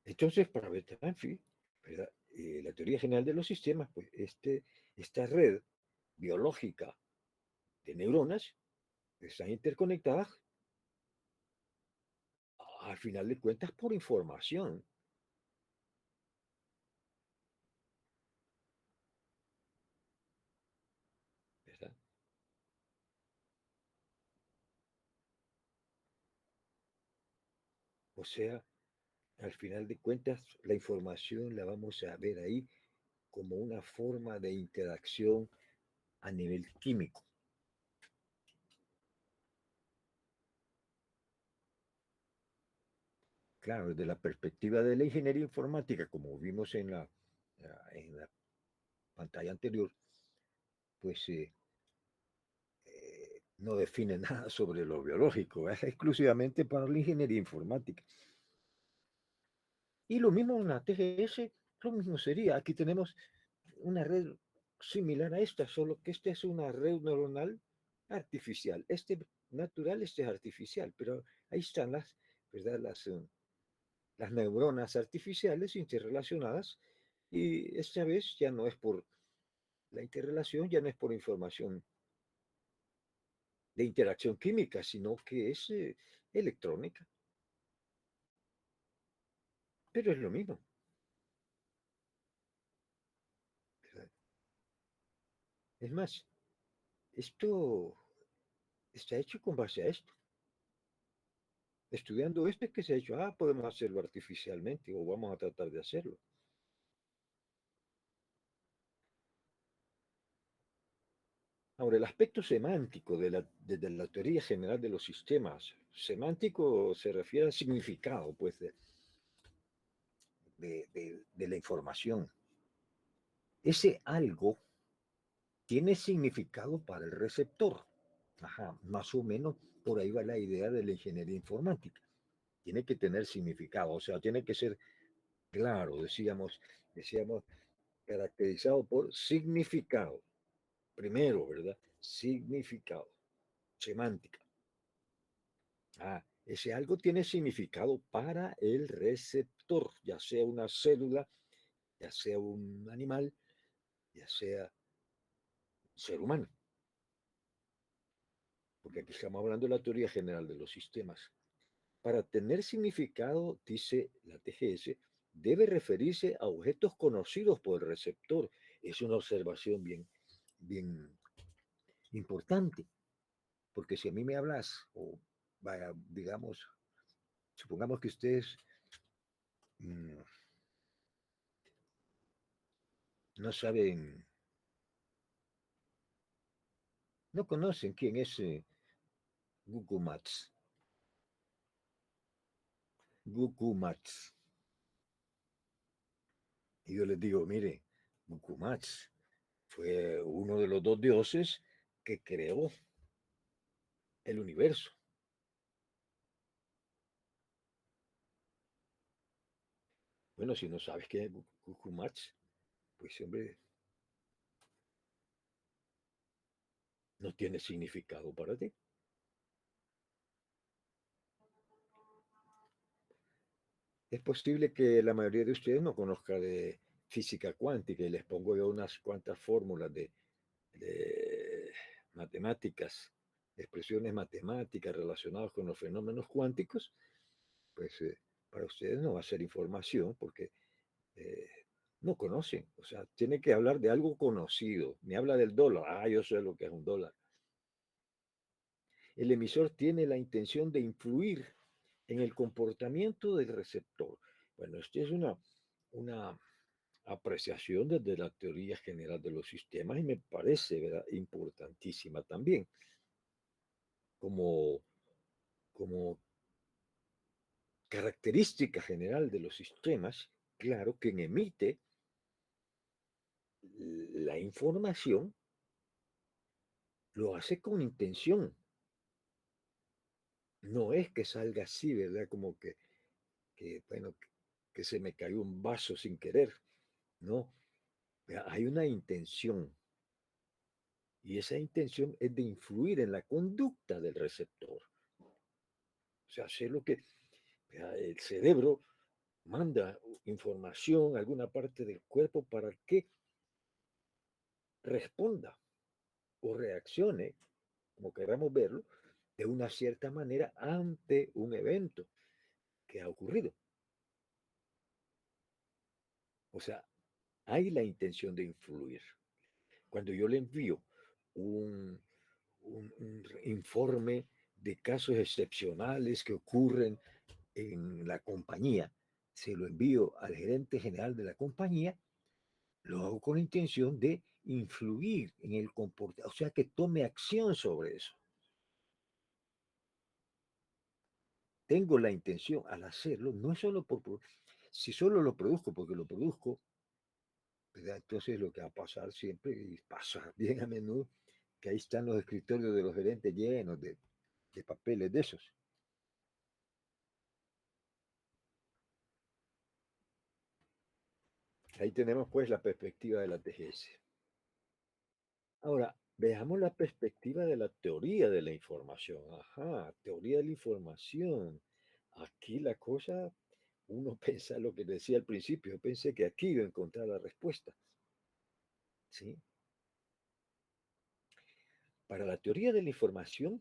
Entonces, para Bertalanffy, ¿verdad? La teoría general de los sistemas, pues esta red biológica de neuronas están interconectadas al final de cuentas por información, ¿verdad? O sea, al final de cuentas, la información la vamos a ver ahí como una forma de interacción a nivel químico. Claro, desde la perspectiva de la ingeniería informática, como vimos en la pantalla anterior, pues no define nada sobre lo biológico, es exclusivamente para la ingeniería informática. Y lo mismo en la TGS, lo mismo sería, aquí tenemos una red similar a esta, solo que esta es una red neuronal artificial. Este natural, este es artificial, pero ahí están ¿verdad? Las neuronas artificiales interrelacionadas y esta vez ya no es por la interrelación, ya no es por información de interacción química, sino que es electrónica, pero es lo mismo. ¿Verdad? Es más, esto está hecho con base a esto. Estudiando esto es que se ha hecho, podemos hacerlo artificialmente o vamos a tratar de hacerlo. Ahora, el aspecto semántico de la teoría general de los sistemas, semántico se refiere al significado, pues, de la información. Ese algo tiene significado para el receptor. Ajá, más o menos por ahí va la idea de la ingeniería informática. Tiene que tener significado, o sea, tiene que ser claro, decíamos caracterizado por significado. Primero, ¿verdad? Significado, semántica. Ese algo tiene significado para el receptor, ya sea una célula, ya sea un animal, ya sea un ser humano. porque aquí estamos hablando de la teoría general de los sistemas. Para tener significado, dice la TGS, debe referirse a objetos conocidos por el receptor. Es una observación bien importante, porque si a mí me hablas, o vaya, digamos, supongamos que ustedes mmm, no saben, no conocen quién es Google Maps. Google Maps. Y yo les digo, mire, Google Maps fue uno de los dos dioses que creó el universo. Bueno, si no sabes qué es Google Maps, pues hombre, no tiene significado para ti. Es posible que la mayoría de ustedes no conozca de física cuántica y les pongo yo unas cuantas fórmulas de matemáticas, expresiones matemáticas relacionadas con los fenómenos cuánticos, pues para ustedes no va a ser información porque eh, no conocen. O sea, tiene que hablar de algo conocido. Me habla del dólar. Ah, yo sé lo que es un dólar. El emisor tiene la intención de influir en el comportamiento del receptor. Bueno, esto es una apreciación desde la teoría general de los sistemas y me parece, ¿verdad?, importantísima también. Como, como característica general de los sistemas, claro, quien emite la información lo hace con intención. No es que salga así, ¿verdad? Como bueno, que se me cayó un vaso sin querer. No, hay una intención y esa intención es de influir en la conducta del receptor. O sea, hacer lo que el cerebro manda información a alguna parte del cuerpo para que responda o reaccione, como queramos verlo, de una cierta manera ante un evento que ha ocurrido. O sea, hay la intención de influir. Cuando yo le envío un informe de casos excepcionales que ocurren en la compañía, se lo envío al gerente general de la compañía, lo hago con la intención de influir en el comportamiento, o sea, que tome acción sobre eso. Tengo la intención al hacerlo, no es solo si solo lo produzco porque lo produzco, ¿verdad? Entonces lo que va a pasar siempre, y pasa bien a menudo, que ahí están los escritorios de los gerentes llenos de papeles de esos. Ahí tenemos pues la perspectiva de la TGS. Ahora, veamos la perspectiva de la teoría de la información. Ajá, teoría de la información. Aquí la cosa, uno piensa lo que decía al principio, yo pensé que aquí iba a encontrar la respuesta. ¿Sí? Para la teoría de la información,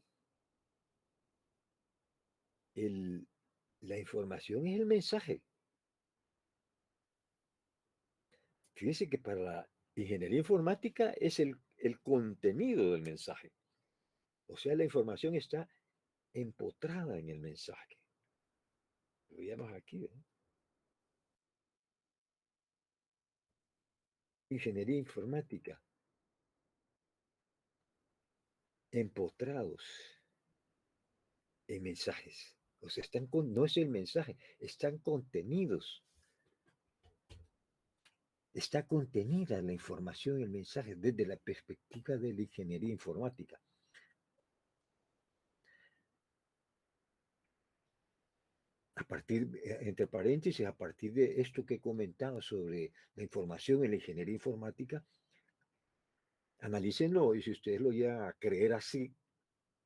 la información es el mensaje. Fíjense que para la ingeniería informática es el contenido del mensaje. O sea, la información está empotrada en el mensaje. Lo veíamos aquí, ¿eh? Ingeniería informática, empotrados en mensajes. O sea, no es el mensaje, están contenidos. Está contenida la información y el mensaje desde la perspectiva de la ingeniería informática. A partir, entre paréntesis, a partir de esto que he comentado sobre la información en la ingeniería informática, analícenlo y si ustedes lo llegan a creer así,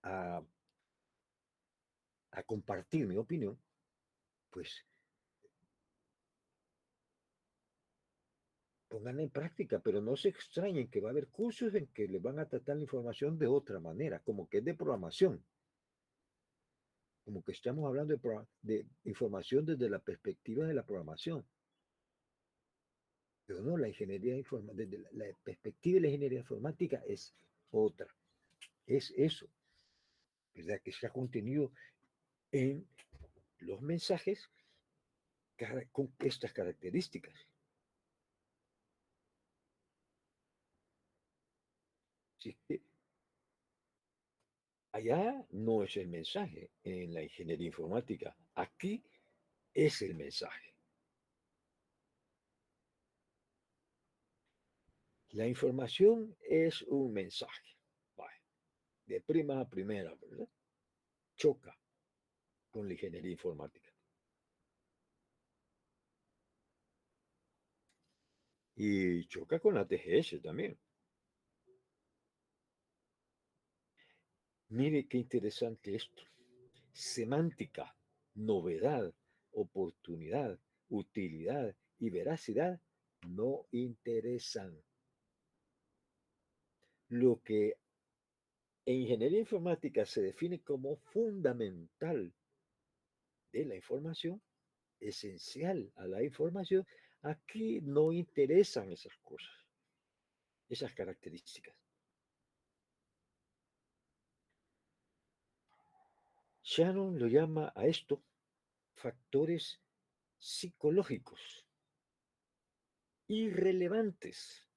a, a compartir mi opinión, pues pónganla en práctica, pero no se extrañen que va a haber cursos en que les van a tratar la información de otra manera, como que es de programación, como que estamos hablando de información desde la perspectiva de la programación. Pero no, la ingeniería informática, desde la perspectiva de la ingeniería informática es otra, es eso, ¿verdad? Que está contenido en los mensajes con estas características. Así que allá no es el mensaje en la ingeniería informática, aquí es el mensaje. La información es un mensaje, vale, de prima a primera, ¿verdad? Choca con la ingeniería informática. Y choca con la TGS también. Mire qué interesante esto. Semántica, novedad, oportunidad, utilidad y veracidad no interesan. Lo que en ingeniería informática se define como fundamental de la información, esencial a la información, aquí no interesan esas cosas, esas características. Shannon lo llama a esto factores psicológicos irrelevantes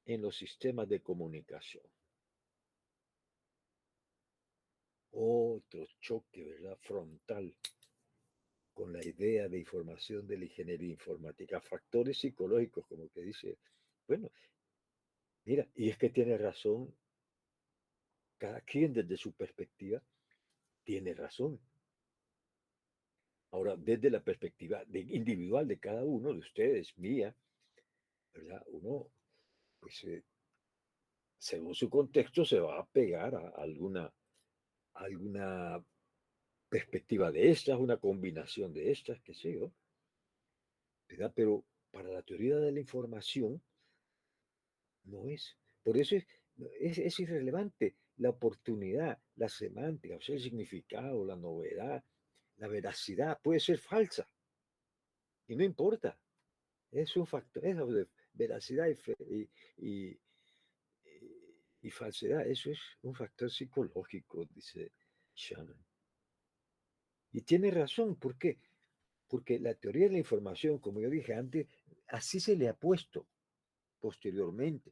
en los sistemas de comunicación. Otro choque, ¿verdad? Frontal con la idea de información de la ingeniería informática. Factores psicológicos, como que dice, bueno, mira, y es que tiene razón, cada quien desde su perspectiva tiene razón. Ahora, desde la perspectiva individual de cada uno de ustedes, mía, ¿verdad? Uno, pues, según su contexto, se va a pegar a alguna perspectiva de estas, una combinación de estas, qué sé yo, ¿verdad? Pero para la teoría de la información no es. Por eso es irrelevante la oportunidad, la semántica, o sea, el significado, la novedad, la veracidad, puede ser falsa y no importa. Es un factor, eso de veracidad y, y falsedad, eso es un factor psicológico, dice Shannon. Y tiene razón, ¿por qué? Porque la teoría de la información, como yo dije antes, así se le ha puesto posteriormente,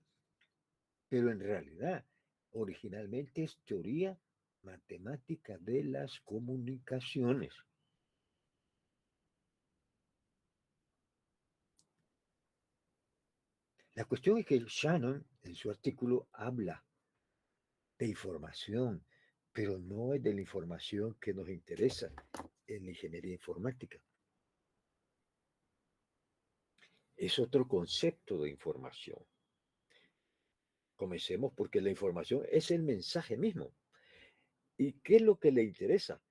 pero en realidad, originalmente es teoría matemática de las comunicaciones. La cuestión es que Shannon, en su artículo, habla de información, pero no es de la información que nos interesa en la ingeniería informática. Es otro concepto de información. Comencemos porque la información es el mensaje mismo. ¿Y qué es lo que le interesa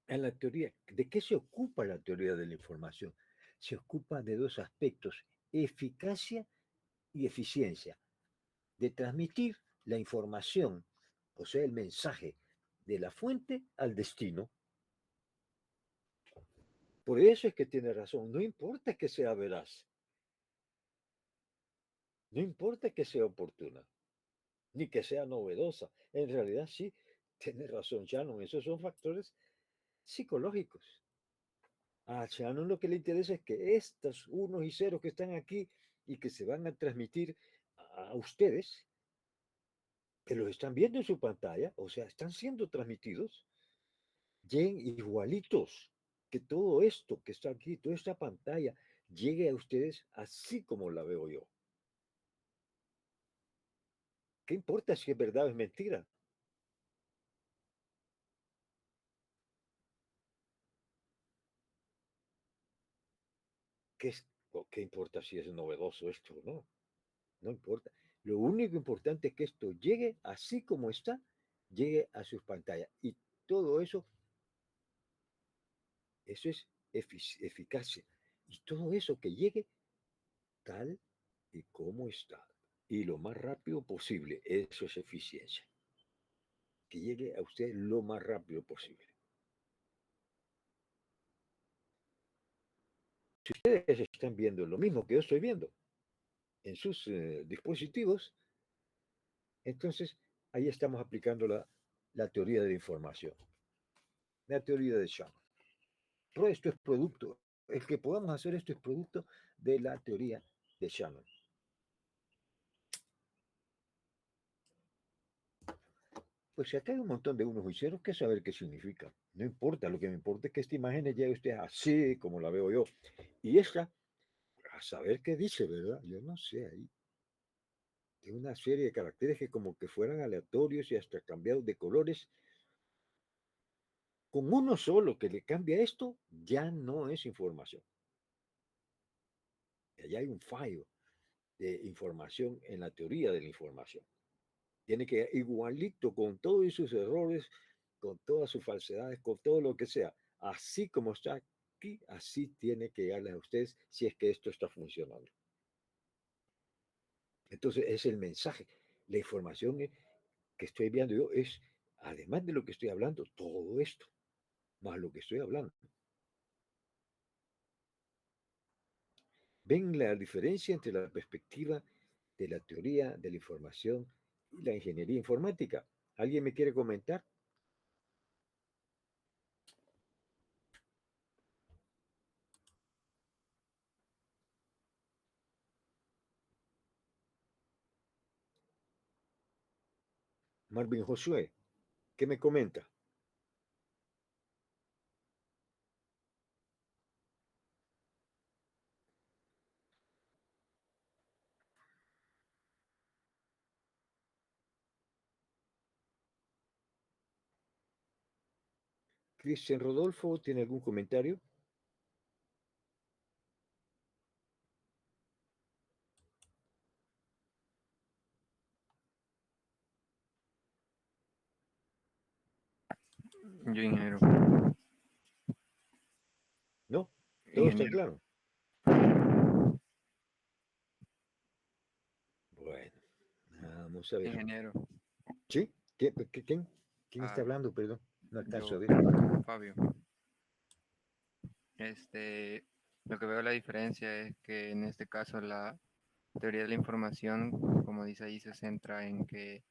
en la teoría? ¿De qué se ocupa la teoría de la información? Se ocupa de dos aspectos, eficacia y eficiencia, de transmitir la información, o sea, el mensaje de la fuente al destino. Por eso es que tiene razón, no importa que sea veraz, no importa que sea oportuna, ni que sea novedosa, en realidad sí, tiene razón Shannon, esos son factores psicológicos. A Shannon lo que le interesa es que estos unos y ceros que están aquí y que se van a transmitir a ustedes, que los están viendo en su pantalla, o sea, están siendo transmitidos, lleguen igualitos, que todo esto que está aquí, toda esta pantalla, llegue a ustedes así como la veo yo. ¿Qué importa si es verdad o es mentira? ¿Qué importa si es novedoso esto o no? No importa. Lo único importante es que esto llegue así como está, llegue a sus pantallas. Y todo eso es eficacia. Y todo eso que llegue tal y como está. Y lo más rápido posible. Eso es eficiencia. Que llegue a usted lo más rápido posible. Si ustedes están viendo lo mismo que yo estoy viendo en sus dispositivos, entonces ahí estamos aplicando la teoría de la información, la teoría de Shannon. Todo esto es producto, el que podamos hacer esto es producto de la teoría de Shannon. Pues si acá hay un montón de unos juicieros que saber qué significa. No importa, lo que me importa es que esta imagen llegue a usted así como la veo yo. Y esta, a saber qué dice, ¿verdad? Yo no sé, ahí tiene una serie de caracteres que como que fueran aleatorios y hasta cambiados de colores. Con uno solo que le cambia esto, ya no es información. Allá hay un fallo de información en la teoría de la información. Tiene que igualito con todos sus errores, con todas sus falsedades, con todo lo que sea, así como está aquí, así tiene que llegarle a ustedes si es que esto está funcionando. Entonces es el mensaje. La información que estoy viendo yo es, además de lo que estoy hablando, todo esto, más lo que estoy hablando. ¿Ven la diferencia entre la perspectiva de la teoría de la información y la ingeniería informática? ¿Alguien me quiere comentar? Marvin Josué, ¿qué me comenta? Cristian Rodolfo, ¿tiene algún comentario? Yo ingeniero. ¿No? ¿Todo está Ingeniero. claro? Bueno, vamos a ver. Ingeniero. ¿Sí? ¿Quién está Ah, hablando? Perdón, no alcanzo yo, a ver. Fabio. Lo que veo la diferencia es que en este caso la teoría de la información, como dice ahí, se centra en que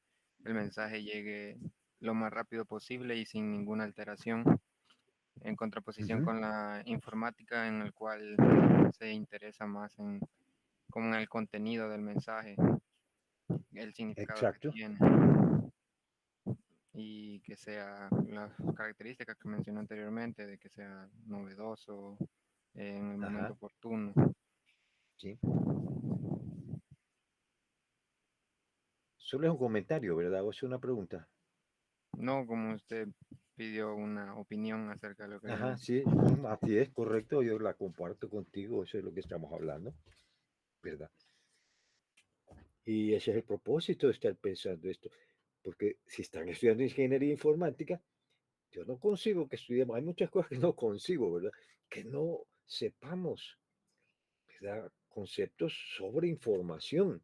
el mensaje llegue lo más rápido posible y sin ninguna alteración, en contraposición Ujú. con la informática en el cual se interesa más en como en el contenido del mensaje, el significado que Exacto. tiene y que sea las características que mencioné anteriormente, de que sea novedoso en el momento Ajá, oportuno. sí. Solo es un comentario, ¿verdad? O es una pregunta. No como usted pidió una opinión acerca de lo que Ajá, habíamos sí, dicho. así es, correcto. Yo la comparto contigo, eso es lo que estamos hablando, ¿verdad? Y ese es el propósito de estar pensando esto. Porque si están estudiando ingeniería informática, yo no consigo que estudiemos, hay muchas cosas que no consigo, ¿verdad? Que no sepamos, ¿verdad? Conceptos sobre información.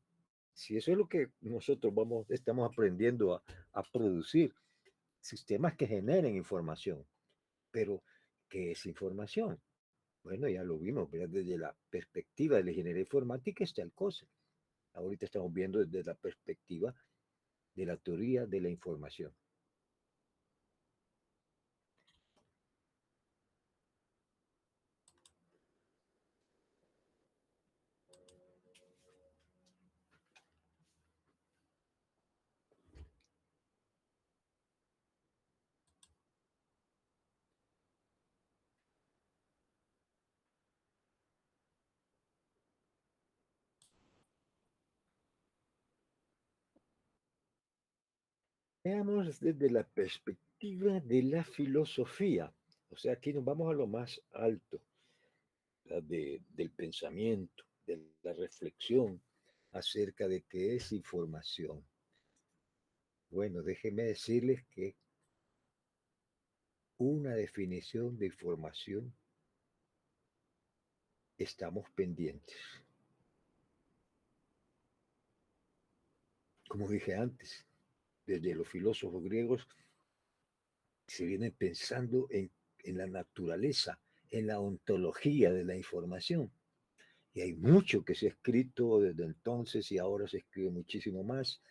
Si eso es lo que nosotros estamos aprendiendo a producir, sistemas que generen información, pero ¿qué es información? Bueno, ya lo vimos, ¿verdad? Desde la perspectiva de la ingeniería informática está el cosa. Ahorita estamos viendo desde la perspectiva de la teoría de la información. Veamos desde la perspectiva de la filosofía. O sea, aquí nos vamos a lo más alto, ¿verdad? Del pensamiento, de la reflexión acerca de qué es información. Bueno, déjenme decirles que una definición de información estamos pendientes. como dije antes, desde los filósofos griegos se viene pensando en la naturaleza, en la ontología de la información. Y hay mucho que se ha escrito desde entonces y ahora se escribe muchísimo más.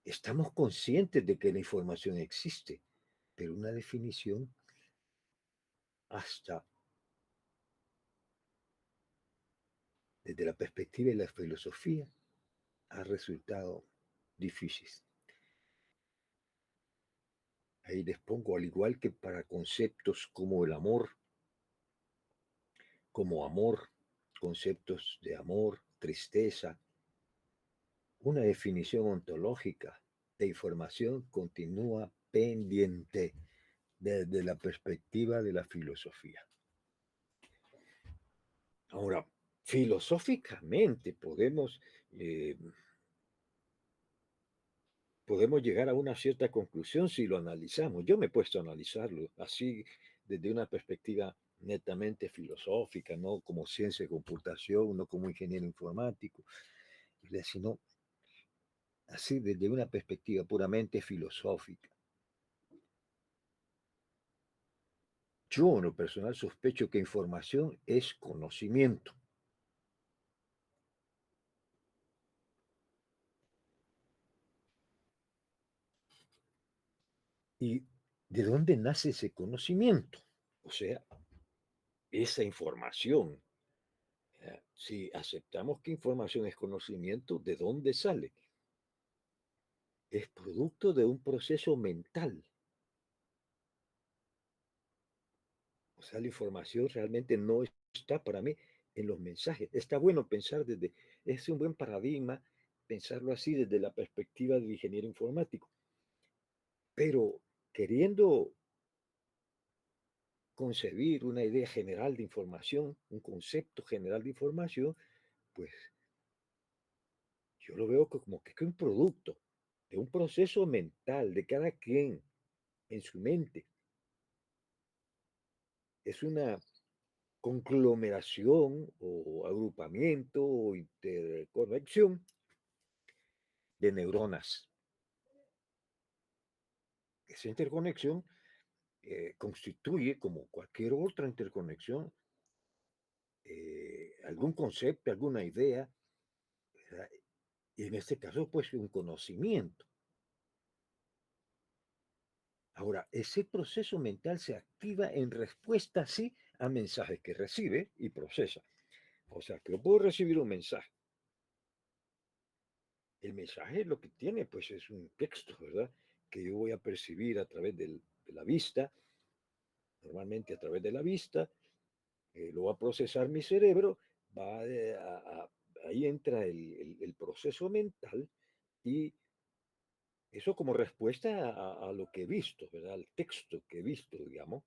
Estamos conscientes de que la información existe, pero una definición hasta desde la perspectiva de la filosofía ha resultado difícil. Ahí les pongo, al igual que para conceptos como amor, conceptos de amor, tristeza, una definición ontológica de información continúa pendiente desde la perspectiva de la filosofía. Ahora, filosóficamente podemos llegar a una cierta conclusión si lo analizamos. Yo me he puesto a analizarlo así desde una perspectiva netamente filosófica, no como ciencia de computación, no como ingeniero informático, sino así desde una perspectiva puramente filosófica. Yo en lo personal sospecho que información es conocimiento. ¿Y de dónde nace ese conocimiento? O sea, esa información. Si aceptamos que información es conocimiento, ¿de dónde sale? Es producto de un proceso mental. O sea, la información realmente no está para mí en los mensajes. Está bueno pensar es un buen paradigma pensarlo así desde la perspectiva del ingeniero informático. Pero queriendo concebir una idea general de información, un concepto general de información, pues yo lo veo como que es un producto de un proceso mental de cada quien en su mente. Es una conglomeración o agrupamiento o interconexión de neuronas. Esa interconexión constituye, como cualquier otra interconexión, algún concepto, alguna idea, ¿verdad? Y en este caso, pues un conocimiento. Ahora, ese proceso mental se activa en respuesta, sí, a mensajes que recibe y procesa. O sea, que yo puedo recibir un mensaje. El mensaje lo que tiene, pues, es un texto, ¿verdad? Que yo voy a percibir a través de la vista, normalmente a través de la vista, lo va a procesar mi cerebro, ahí entra el proceso mental y eso como respuesta a lo que he visto, ¿verdad? Al texto que he visto, digamos,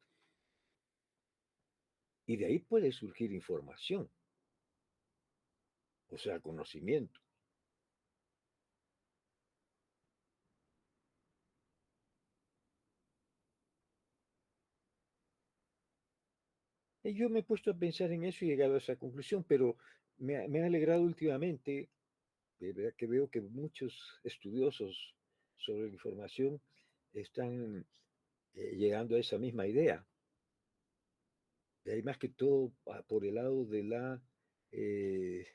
y de ahí puede surgir información, o sea, conocimiento. Y yo me he puesto a pensar en eso y he llegado a esa conclusión, pero me ha alegrado últimamente de verdad que veo que muchos estudiosos sobre la información están llegando a esa misma idea. Y hay más que todo por el lado eh,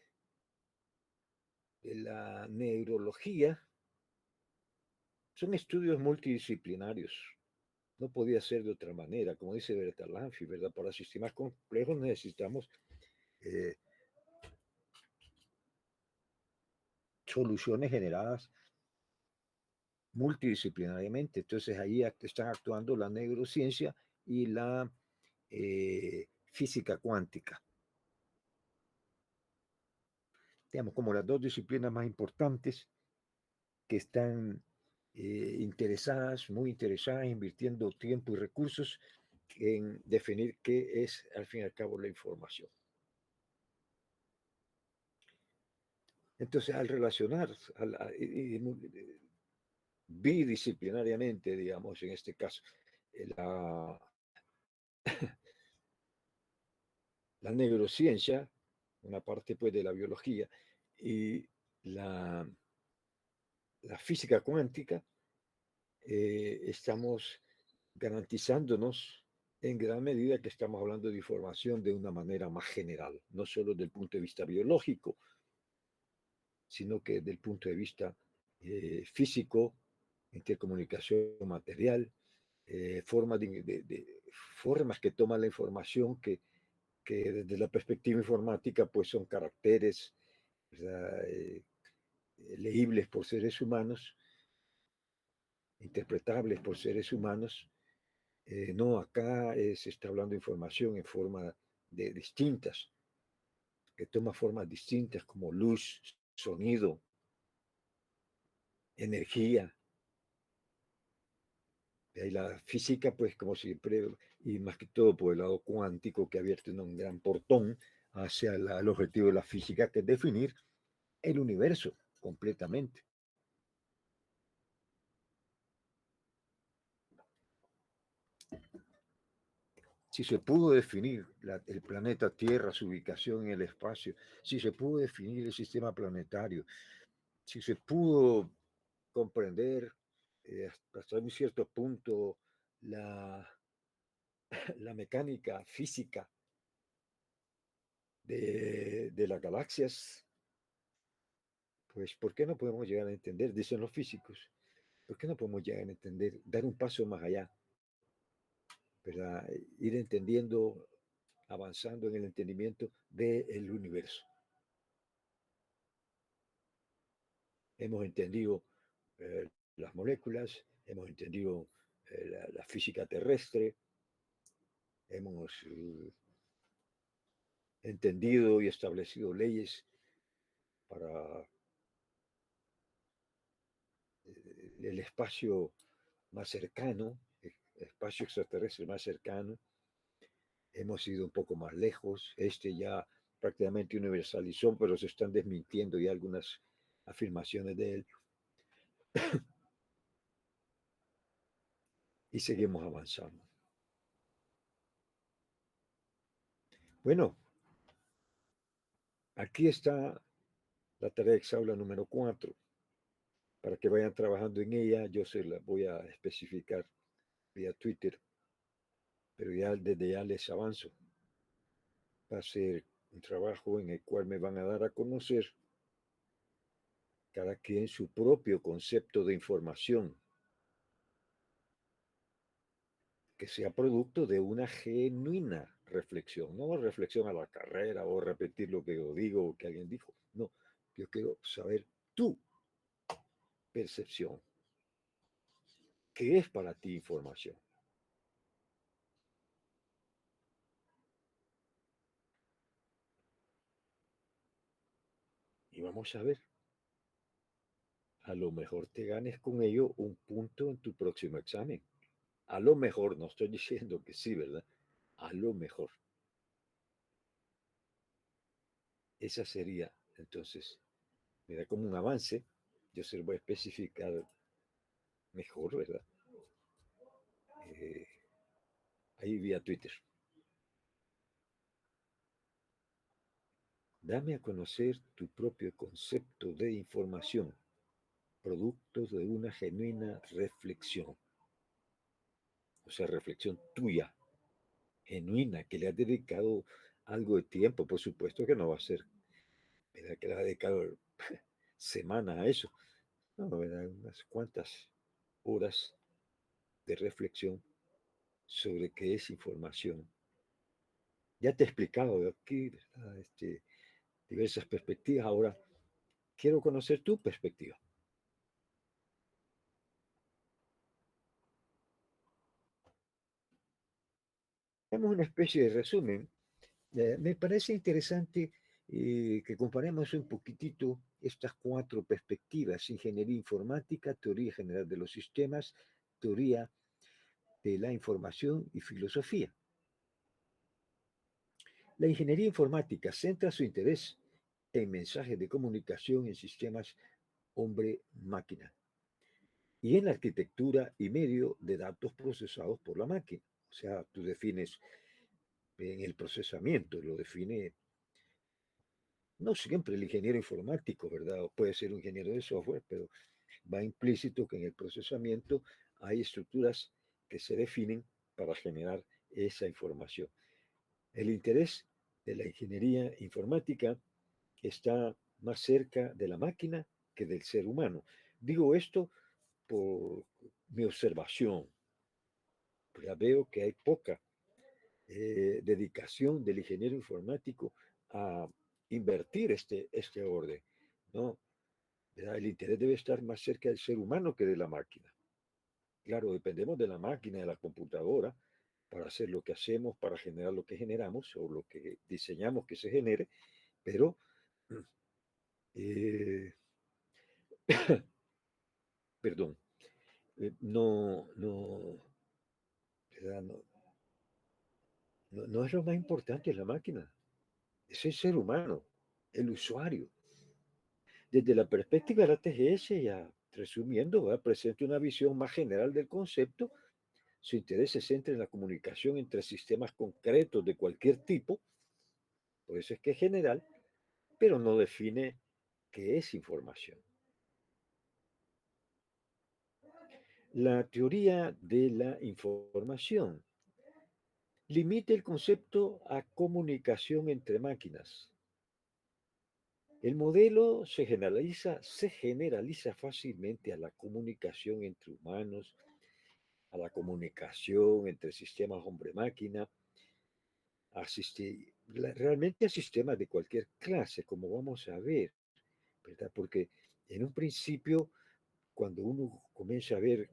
de la neurología. Son estudios multidisciplinarios. No podía ser de otra manera, como dice Bertalanffy, ¿verdad? Para sistemas complejos necesitamos eh, soluciones generadas multidisciplinariamente. Entonces ahí están actuando la neurociencia y la física cuántica, digamos, como las dos disciplinas más importantes que están muy interesadas, invirtiendo tiempo y recursos en definir qué es, al fin y al cabo, la información. Entonces, al relacionar bidisciplinariamente, digamos, en este caso, la, la neurociencia, una parte pues de la biología, y la, la física cuántica, estamos garantizándonos en gran medida que estamos hablando de información de una manera más general, no solo desde el punto de vista biológico, sino que desde el punto de vista físico, intercomunicación material, formas, formas que toma la información que desde la perspectiva informática pues son caracteres, leíbles por seres humanos, interpretables por seres humanos. No, acá se está hablando de información en forma de distintas, que toma formas distintas como luz, sonido, energía. De ahí la física, pues como siempre, y más que todo por el lado cuántico, que ha abierto un gran portón hacia el objetivo de la física, que es definir el universo completamente. Si se pudo definir el planeta Tierra, su ubicación en el espacio, si se pudo definir el sistema planetario, si se pudo comprender hasta un cierto punto la, la mecánica física de las galaxias, pues ¿por qué no podemos llegar a entender? Dicen los físicos, ¿por qué no podemos llegar a entender, dar un paso más allá, ¿verdad? Ir entendiendo, avanzando en el entendimiento del universo? Hemos entendido las moléculas, hemos entendido la física terrestre, hemos entendido y establecido leyes para el espacio más cercano, el espacio extraterrestre más cercano. Hemos ido un poco más lejos. Este ya prácticamente universalizó, pero se están desmintiendo ya algunas afirmaciones de él. Y seguimos avanzando. Bueno, aquí está la tarea de exaula número 4. Para que vayan trabajando en ella, yo se la voy a especificar vía Twitter, pero ya desde ya les avanzo. Va a ser un trabajo en el cual me van a dar a conocer cada quien su propio concepto de información, que sea producto de una genuina reflexión, no reflexión a la carrera o repetir lo que yo digo o que alguien dijo. No, yo quiero saber tu percepción. ¿Qué es para ti información? Y vamos a ver, a lo mejor te ganes con ello un punto en tu próximo examen. A lo mejor, no estoy diciendo que sí, ¿verdad? A lo mejor. Esa sería, entonces, me da como un avance. Yo se lo voy a especificar mejor, ¿verdad? Eh, ahí vía Twitter. Dame a conocer tu propio concepto de información, producto de una genuina reflexión. O sea, reflexión tuya, genuina, que le has dedicado algo de tiempo. Por supuesto que no va a ser, ¿verdad? Que le has dedicado semanas a eso. No, ¿verdad? Unas cuantas horas de reflexión sobre qué es información. Ya te he explicado aquí, ¿verdad? Diversas perspectivas. Ahora quiero conocer tu perspectiva. Hagamos una especie de resumen. Me parece interesante que comparemos un poquitito estas 4 perspectivas: ingeniería informática, teoría general de los sistemas, teoría de la información y filosofía. La ingeniería informática centra su interés en mensajes de comunicación en sistemas hombre-máquina y en la arquitectura y medio de datos procesados por la máquina. O sea, tú defines en el procesamiento, lo define no siempre el ingeniero informático, ¿verdad? O puede ser un ingeniero de software, pero va implícito que en el procesamiento hay estructuras que se definen para generar esa información. El interés de la ingeniería informática está más cerca de la máquina que del ser humano. Digo esto por mi observación. Ya veo que hay poca dedicación del ingeniero informático a invertir este orden, ¿no? ¿Verdad? El interés debe estar más cerca del ser humano que de la máquina. Claro, dependemos de la máquina, de la computadora, para hacer lo que hacemos, para generar lo que generamos o lo que diseñamos que se genere, pero eh, perdón, no, ¿verdad? No es lo más importante la máquina, es el ser humano, el usuario. Desde la perspectiva de la TGS, ya resumiendo, ¿verdad? Presenta una visión más general del concepto. Su interés se centra en la comunicación entre sistemas concretos de cualquier tipo, por eso es que es general, pero no define qué es información. La teoría de la información limita el concepto a comunicación entre máquinas. El modelo se generaliza fácilmente a la comunicación entre humanos, a la comunicación entre sistemas hombre-máquina, realmente a sistemas de cualquier clase, como vamos a ver, ¿verdad? Porque en un principio, cuando uno comienza a ver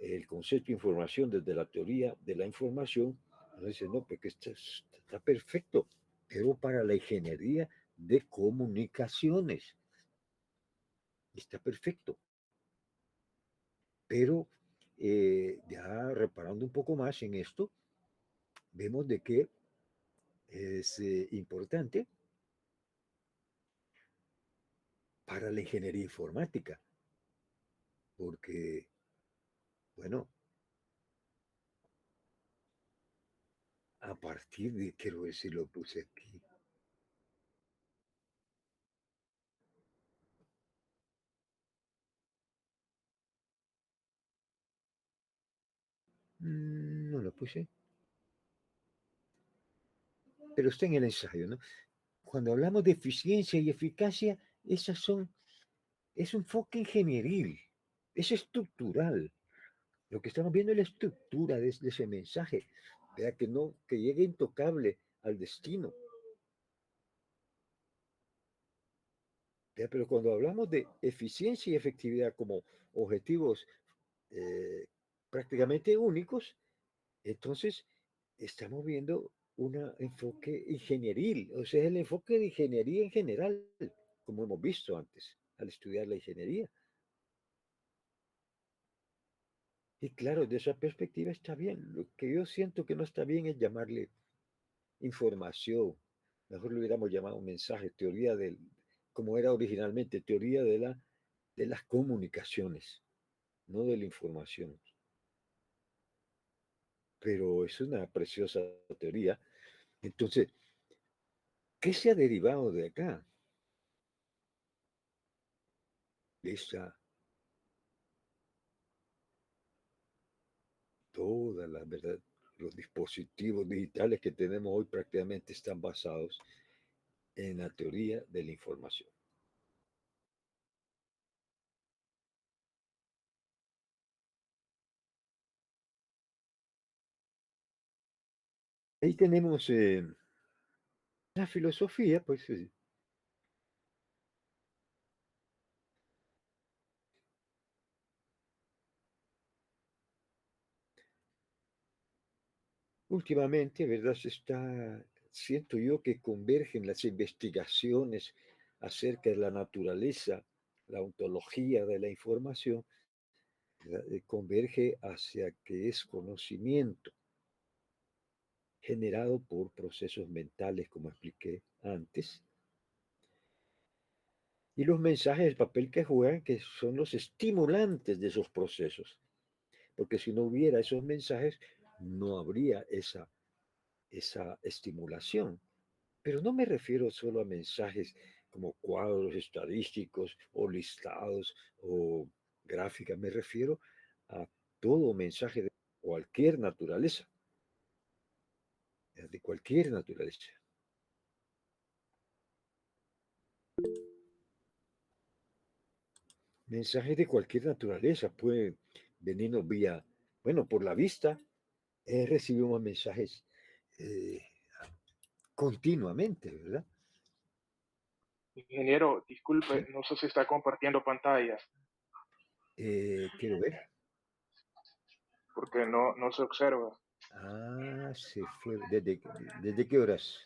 el concepto de información desde la teoría de la información, uno dice, no, porque está perfecto, pero para la ingeniería de comunicaciones está perfecto. Pero ya reparando un poco más en esto, vemos de que es importante para la ingeniería informática, porque, bueno, a partir de, quiero ver si lo puse aquí, no lo puse, pero está en el ensayo, ¿no? Cuando hablamos de eficiencia y eficacia, esas son, es un enfoque ingenieril, es estructural. Lo que estamos viendo es la estructura de ese mensaje, ¿verdad? Que no, que llegue intocable al destino. ¿Verdad? Pero cuando hablamos de eficiencia y efectividad como objetivos eh, prácticamente únicos, entonces estamos viendo un enfoque ingenieril, o sea, el enfoque de ingeniería en general, como hemos visto antes al estudiar la ingeniería. Y claro, de esa perspectiva está bien. Lo que yo siento que no está bien es llamarle información. Mejor lo hubiéramos llamado mensaje, teoría del, como era originalmente, teoría de las comunicaciones, no de la información. Pero es una preciosa teoría. Entonces, ¿qué se ha derivado de acá? De esa, toda la verdad, los dispositivos digitales que tenemos hoy prácticamente están basados en la teoría de la información. Ahí tenemos la filosofía, pues últimamente, ¿verdad? Siento yo que convergen las investigaciones acerca de la naturaleza, la ontología de la información, ¿verdad? Converge hacia que es conocimiento generado por procesos mentales, como expliqué antes, y los mensajes, el papel que juegan, que son los estimulantes de esos procesos, porque si no hubiera esos mensajes, no habría esa estimulación. Pero no me refiero solo a mensajes como cuadros estadísticos o listados o gráficas. Me refiero a todo mensaje de cualquier naturaleza, de cualquier naturaleza. Mensajes de cualquier naturaleza pueden venirnos vía, bueno, por la vista, recibimos mensajes eh, continuamente, ¿verdad? Ingeniero, disculpe, Sí, no sé si está compartiendo pantallas, quiero ver. porque no se observa. Ah, se fue. ¿Desde qué horas?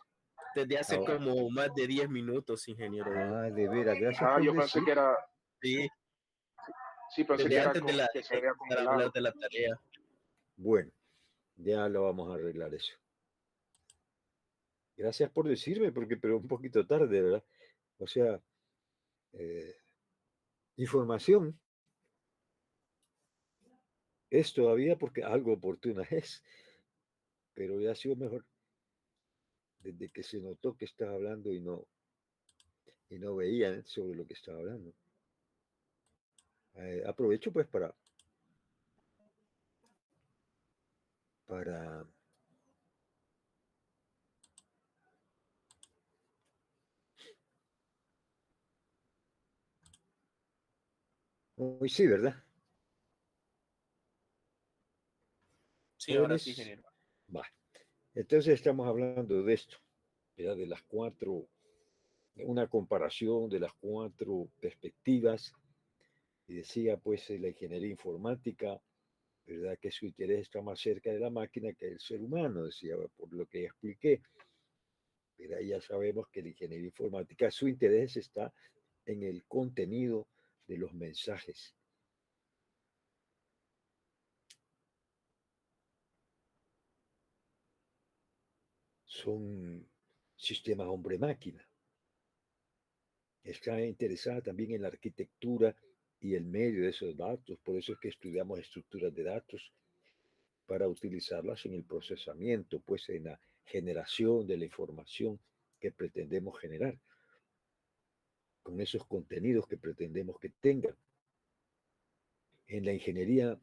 Desde hace Ahora. como más de 10 minutos, ingeniero. Ah, de veras, gracias Ah, por yo pensé decir. que era, Sí, sí, pensé que desde era antes de, que de se había empezar a hablar congelado. de la tarea. Bueno, ya lo vamos a arreglar eso. Gracias por decirme, porque pero un poquito tarde, ¿verdad? O sea, eh, información es todavía porque algo oportuna es, pero ya ha sido mejor desde que se notó que estaba hablando y no veían sobre lo que estaba hablando. Aprovecho pues para hoy sí, ¿verdad? Sí, ahora sí, Jóvenes, ingeniero. va. Entonces estamos hablando de esto, ¿verdad? De las una comparación de las cuatro perspectivas. Y decía, pues, la ingeniería informática, ¿verdad? Que su interés está más cerca de la máquina que del ser humano, decía, por lo que expliqué. Pero ya sabemos que la ingeniería informática, su interés está en el contenido de los mensajes. Son sistemas hombre-máquina. Está interesada también en la arquitectura y el medio de esos datos. Por eso es que estudiamos estructuras de datos para utilizarlas en el procesamiento, pues en la generación de la información que pretendemos generar, con esos contenidos que pretendemos que tengan. En la ingeniería,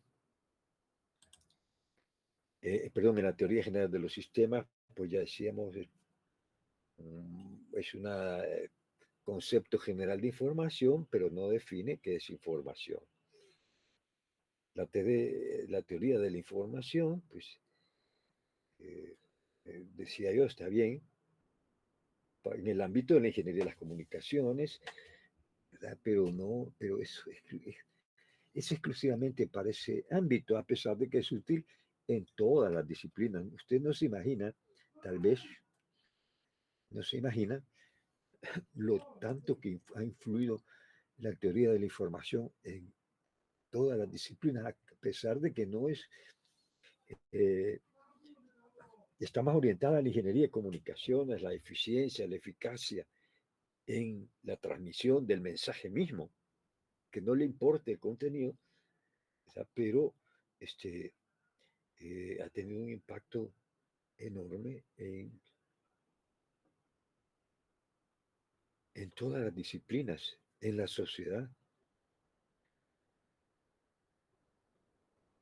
perdón, en la teoría general de los sistemas, pues ya decíamos, es un concepto general de información, pero no define qué es información. La teoría de la información, pues, decía yo, está bien, en el ámbito de la ingeniería de las comunicaciones, ¿verdad? Pero no, pero es exclusivamente para ese ámbito, a pesar de que es útil en todas las disciplinas. Usted no se imagina, tal vez, no se imagina lo tanto que ha influido la teoría de la información en todas las disciplinas, a pesar de que no es, eh, está más orientada a la ingeniería de comunicaciones, la eficiencia, la eficacia en la transmisión del mensaje mismo, que no le importe el contenido, pero este, ha tenido un impacto enorme en todas las disciplinas, en la sociedad.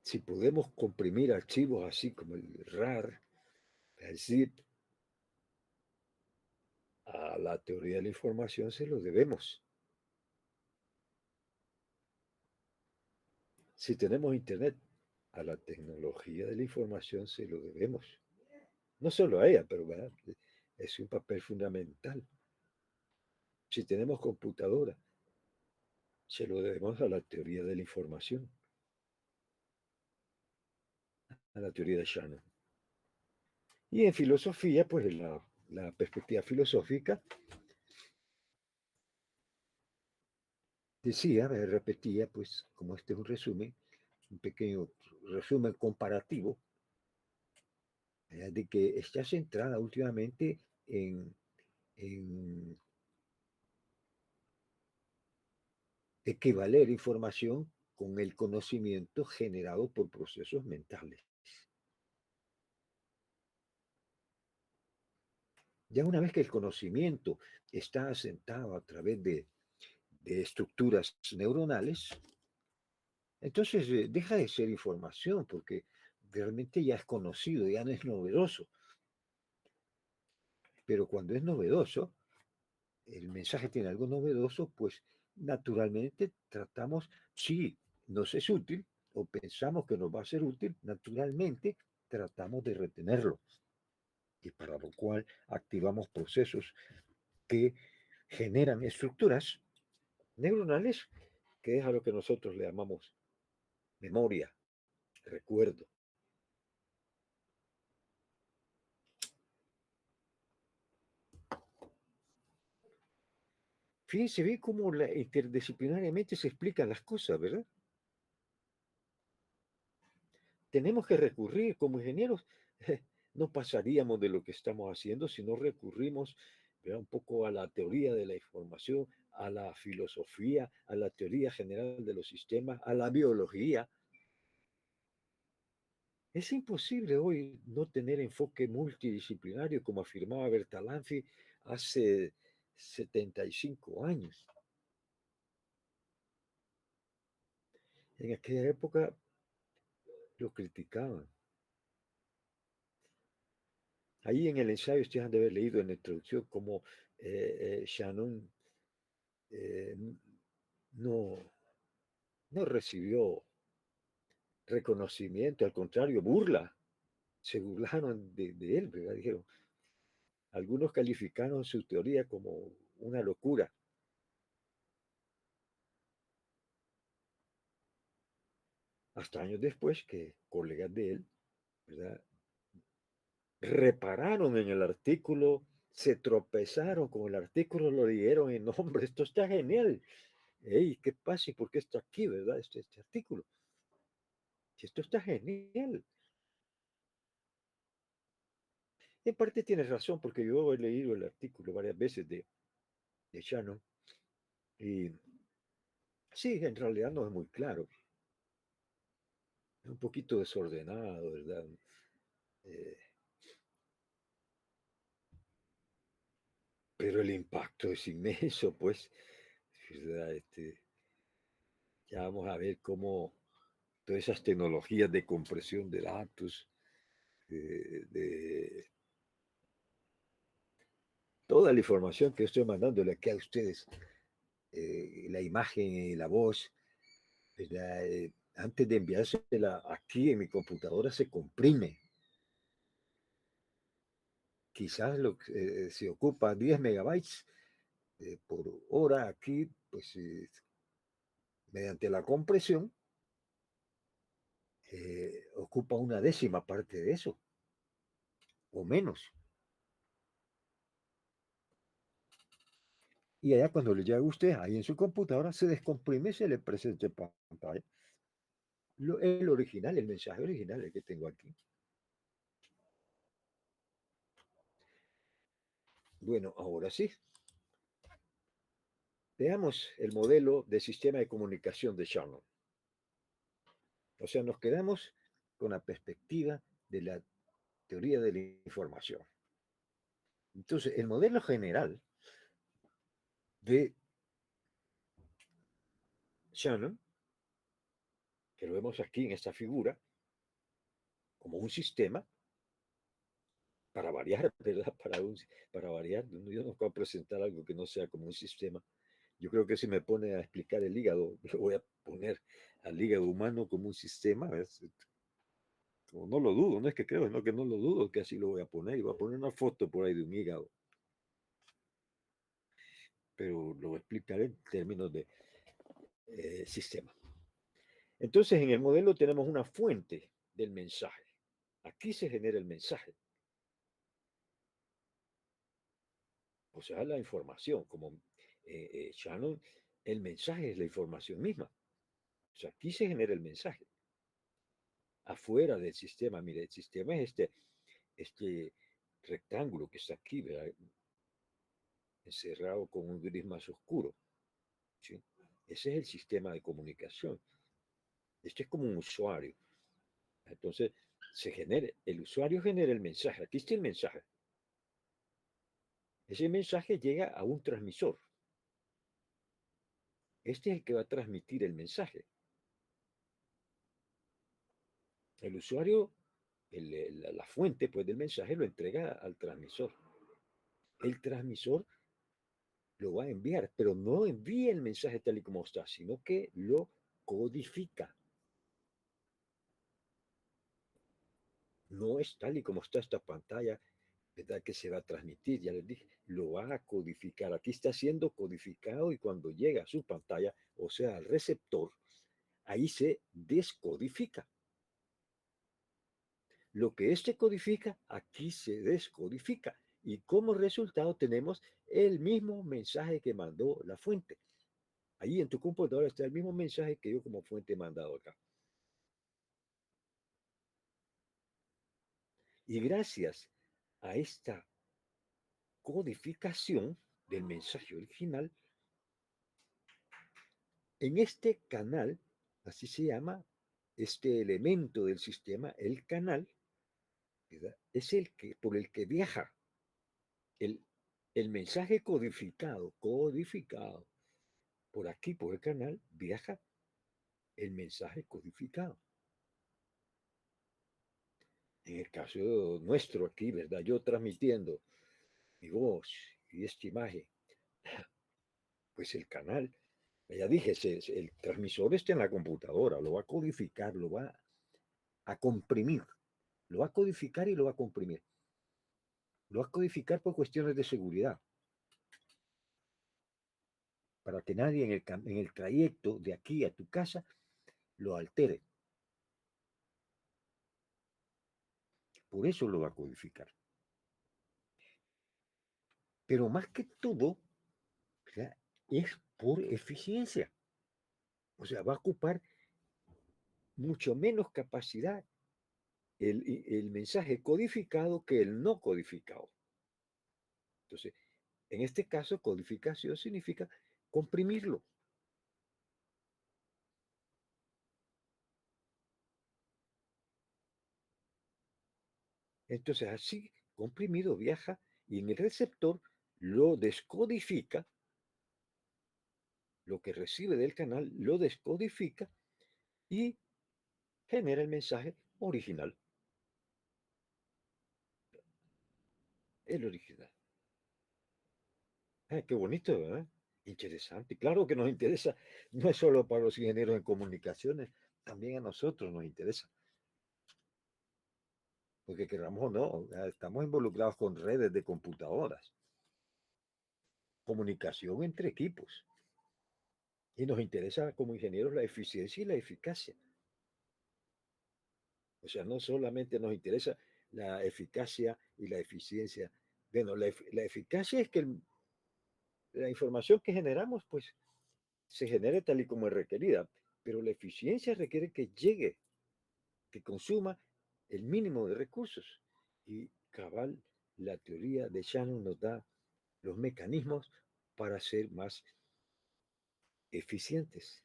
Si podemos comprimir archivos así como el RAR, el ZIP, a la teoría de la información se lo debemos. Si tenemos Internet, a la tecnología de la información se lo debemos. No solo a ella, pero ¿verdad? Es un papel fundamental. Si tenemos computadora, se lo debemos a la teoría de la información, a la teoría de Shannon. Y en filosofía, pues la perspectiva filosófica decía, me repetía, pues como este es un resumen, un pequeño resumen comparativo, de que está centrada últimamente en equivaler información con el conocimiento generado por procesos mentales. Ya una vez que el conocimiento está asentado a través de estructuras neuronales, entonces deja de ser información porque realmente ya es conocido, ya no es novedoso. Pero cuando es novedoso, el mensaje tiene algo novedoso, pues naturalmente tratamos, si nos es útil o pensamos que nos va a ser útil, naturalmente tratamos de retenerlo. Y para lo cual activamos procesos que generan estructuras neuronales, que es a lo que nosotros le llamamos memoria, recuerdo. Fíjense bien cómo interdisciplinariamente se explican las cosas, ¿verdad? Tenemos que recurrir como ingenieros, no pasaríamos de lo que estamos haciendo si no recurrimos, ¿verdad?, un poco a la teoría de la información, a la filosofía, a la teoría general de los sistemas, a la biología. Es imposible hoy no tener enfoque multidisciplinario, como afirmaba Bertalanffy hace 75 años. En aquella época lo criticaban. Ahí en el ensayo ustedes han de haber leído en la introducción cómo Shannon eh, no, no recibió reconocimiento, al contrario, burla. Se burlaron de él, ¿verdad? Dijeron, algunos calificaron su teoría como una locura. Hasta años después que colegas de él, ¿verdad?, repararon en el artículo, se tropezaron con el artículo, lo dieron en nombre, esto está genial. Hey, ¿qué pasa y por qué está aquí, verdad? Este artículo. Si esto está genial. En parte tienes razón, porque yo he leído el artículo varias veces de Shannon y sí, en realidad no es muy claro. Es un poquito desordenado, ¿verdad? Eh, pero el impacto es inmenso, pues, ¿verdad? Ya vamos a ver cómo todas esas tecnologías de compresión de datos, de toda la información que estoy mandándole aquí a ustedes, la imagen y la voz, ¿verdad? Antes de enviársela aquí en mi computadora se comprime. Quizás se ocupa 10 megabytes por hora aquí, pues mediante la compresión, ocupa una décima parte de eso, o menos. Y allá cuando le llega a usted, ahí en su computadora, se descomprime y se le presenta en pantalla el original, el mensaje original, el que tengo aquí. Bueno, ahora sí. Veamos el modelo de sistema de comunicación de Shannon. O sea, nos quedamos con la perspectiva de la teoría de la información. Entonces, el modelo general de Shannon, que lo vemos aquí en esta figura, como un sistema, para variar, ¿verdad? Para variar, yo no puedo presentar algo que no sea como un sistema. Yo creo que si me pone a explicar el hígado, lo voy a poner al hígado humano como un sistema, ¿ves? No lo dudo, no es que creo, no que no lo dudo, que así lo voy a poner, y voy a poner una foto por ahí de un hígado, pero lo voy a explicar en términos de sistema. Entonces, en el modelo tenemos una fuente del mensaje. Aquí se genera el mensaje. O sea, la información, como Shannon, el mensaje es la información misma. O sea, aquí se genera el mensaje. Afuera del sistema, mire, el sistema es este rectángulo que está aquí, ¿verdad?, encerrado con un gris más oscuro. ¿Sí? Ese es el sistema de comunicación. Este es como un usuario. Entonces, el usuario genera el mensaje. Aquí está el mensaje. Ese mensaje llega a un transmisor. Este es el que va a transmitir el mensaje. El usuario, la fuente pues, del mensaje lo entrega al transmisor. El transmisor lo va a enviar, pero no envía el mensaje tal y como está, sino que lo codifica. No es tal y como está esta pantalla, ¿verdad? Que se va a transmitir, ya les dije, lo va a codificar. Aquí está siendo codificado y cuando llega a su pantalla, o sea, al receptor, ahí se descodifica. Lo que éste codifica, aquí se descodifica. Y como resultado tenemos el mismo mensaje que mandó la fuente. Ahí en tu computadora está el mismo mensaje que yo como fuente he mandado acá. Y gracias a esta codificación del mensaje original, en este canal, así se llama, este elemento del sistema, el canal, ¿verdad? Es el que, por el que viaja el, el mensaje codificado, por aquí, por el canal, viaja el mensaje codificado. En el caso nuestro aquí, ¿verdad? Yo transmitiendo mi voz y esta imagen, pues el canal, ya dije, el transmisor está en la computadora, lo va a codificar, lo va a comprimir, lo va a codificar y lo va a comprimir. Lo va a codificar por cuestiones de seguridad, para que nadie en el trayecto de aquí a tu casa lo altere. Por eso lo va a codificar. Pero más que todo, ¿verdad? Es por eficiencia. O sea, va a ocupar mucho menos capacidad el mensaje codificado que el no codificado. Entonces, en este caso, codificación significa comprimirlo. Entonces, así comprimido viaja y en el receptor lo descodifica, lo que recibe del canal lo descodifica y genera el mensaje original. El original. Qué bonito, ¿verdad? Interesante. Claro que nos interesa, no es solo para los ingenieros en comunicaciones, también a nosotros nos interesa. Porque queramos o no, estamos involucrados con redes de computadoras, comunicación entre equipos. Y nos interesa como ingenieros la eficiencia y la eficacia. O sea, no solamente nos interesa la eficacia y la eficiencia. Bueno, la eficacia es que la información que generamos, pues, se genere tal y como es requerida, pero la eficiencia requiere que llegue, que consuma el mínimo de recursos. Y cabal, la teoría de Shannon nos da los mecanismos para ser más eficientes.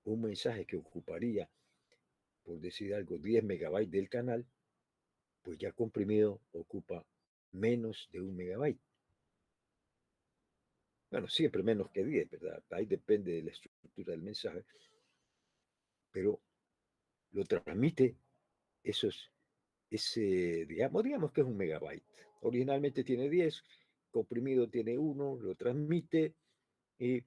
Un mensaje que ocuparía, por decir algo, 10 megabytes del canal, pues ya comprimido ocupa menos de 1 megabyte. Bueno, siempre menos que 10, ¿verdad? Ahí depende de la estructura del mensaje, pero lo transmite digamos que es 1 megabyte. Originalmente tiene 10, comprimido tiene 1, lo transmite y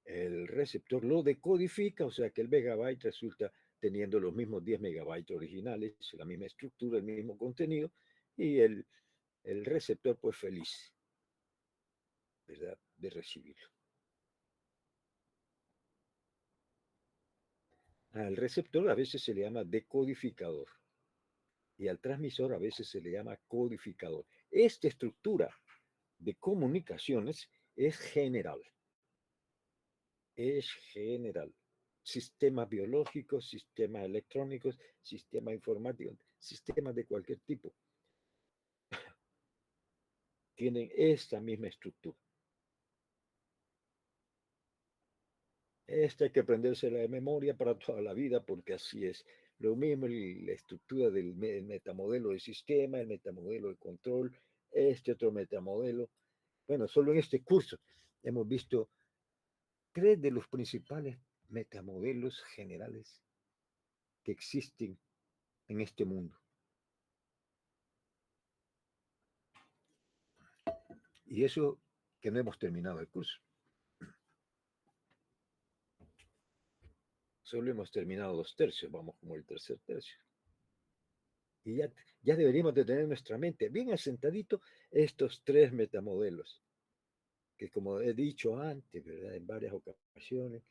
el receptor lo decodifica, o sea que el megabyte resulta teniendo los mismos 10 megabytes originales, la misma estructura, el mismo contenido, y el receptor pues feliz, ¿verdad?, de recibirlo. Al receptor a veces se le llama decodificador y al transmisor a veces se le llama codificador. Esta estructura de comunicaciones es general. Es general. Sistemas biológicos, sistemas electrónicos, sistemas informáticos, sistemas de cualquier tipo, tienen esta misma estructura. Esta hay que aprendérsela de memoria para toda la vida porque así es. Lo mismo la estructura del metamodelo de sistema, el metamodelo de control, este otro metamodelo. Bueno, solo en este curso hemos visto 3 de los principales metamodelos generales que existen en este mundo. Y eso que no hemos terminado el curso. Solo hemos terminado 2 tercios, vamos como el tercer tercio. Y ya deberíamos de tener en nuestra mente bien asentadito estos 3 metamodelos, que como he dicho antes, ¿verdad? En varias ocasiones,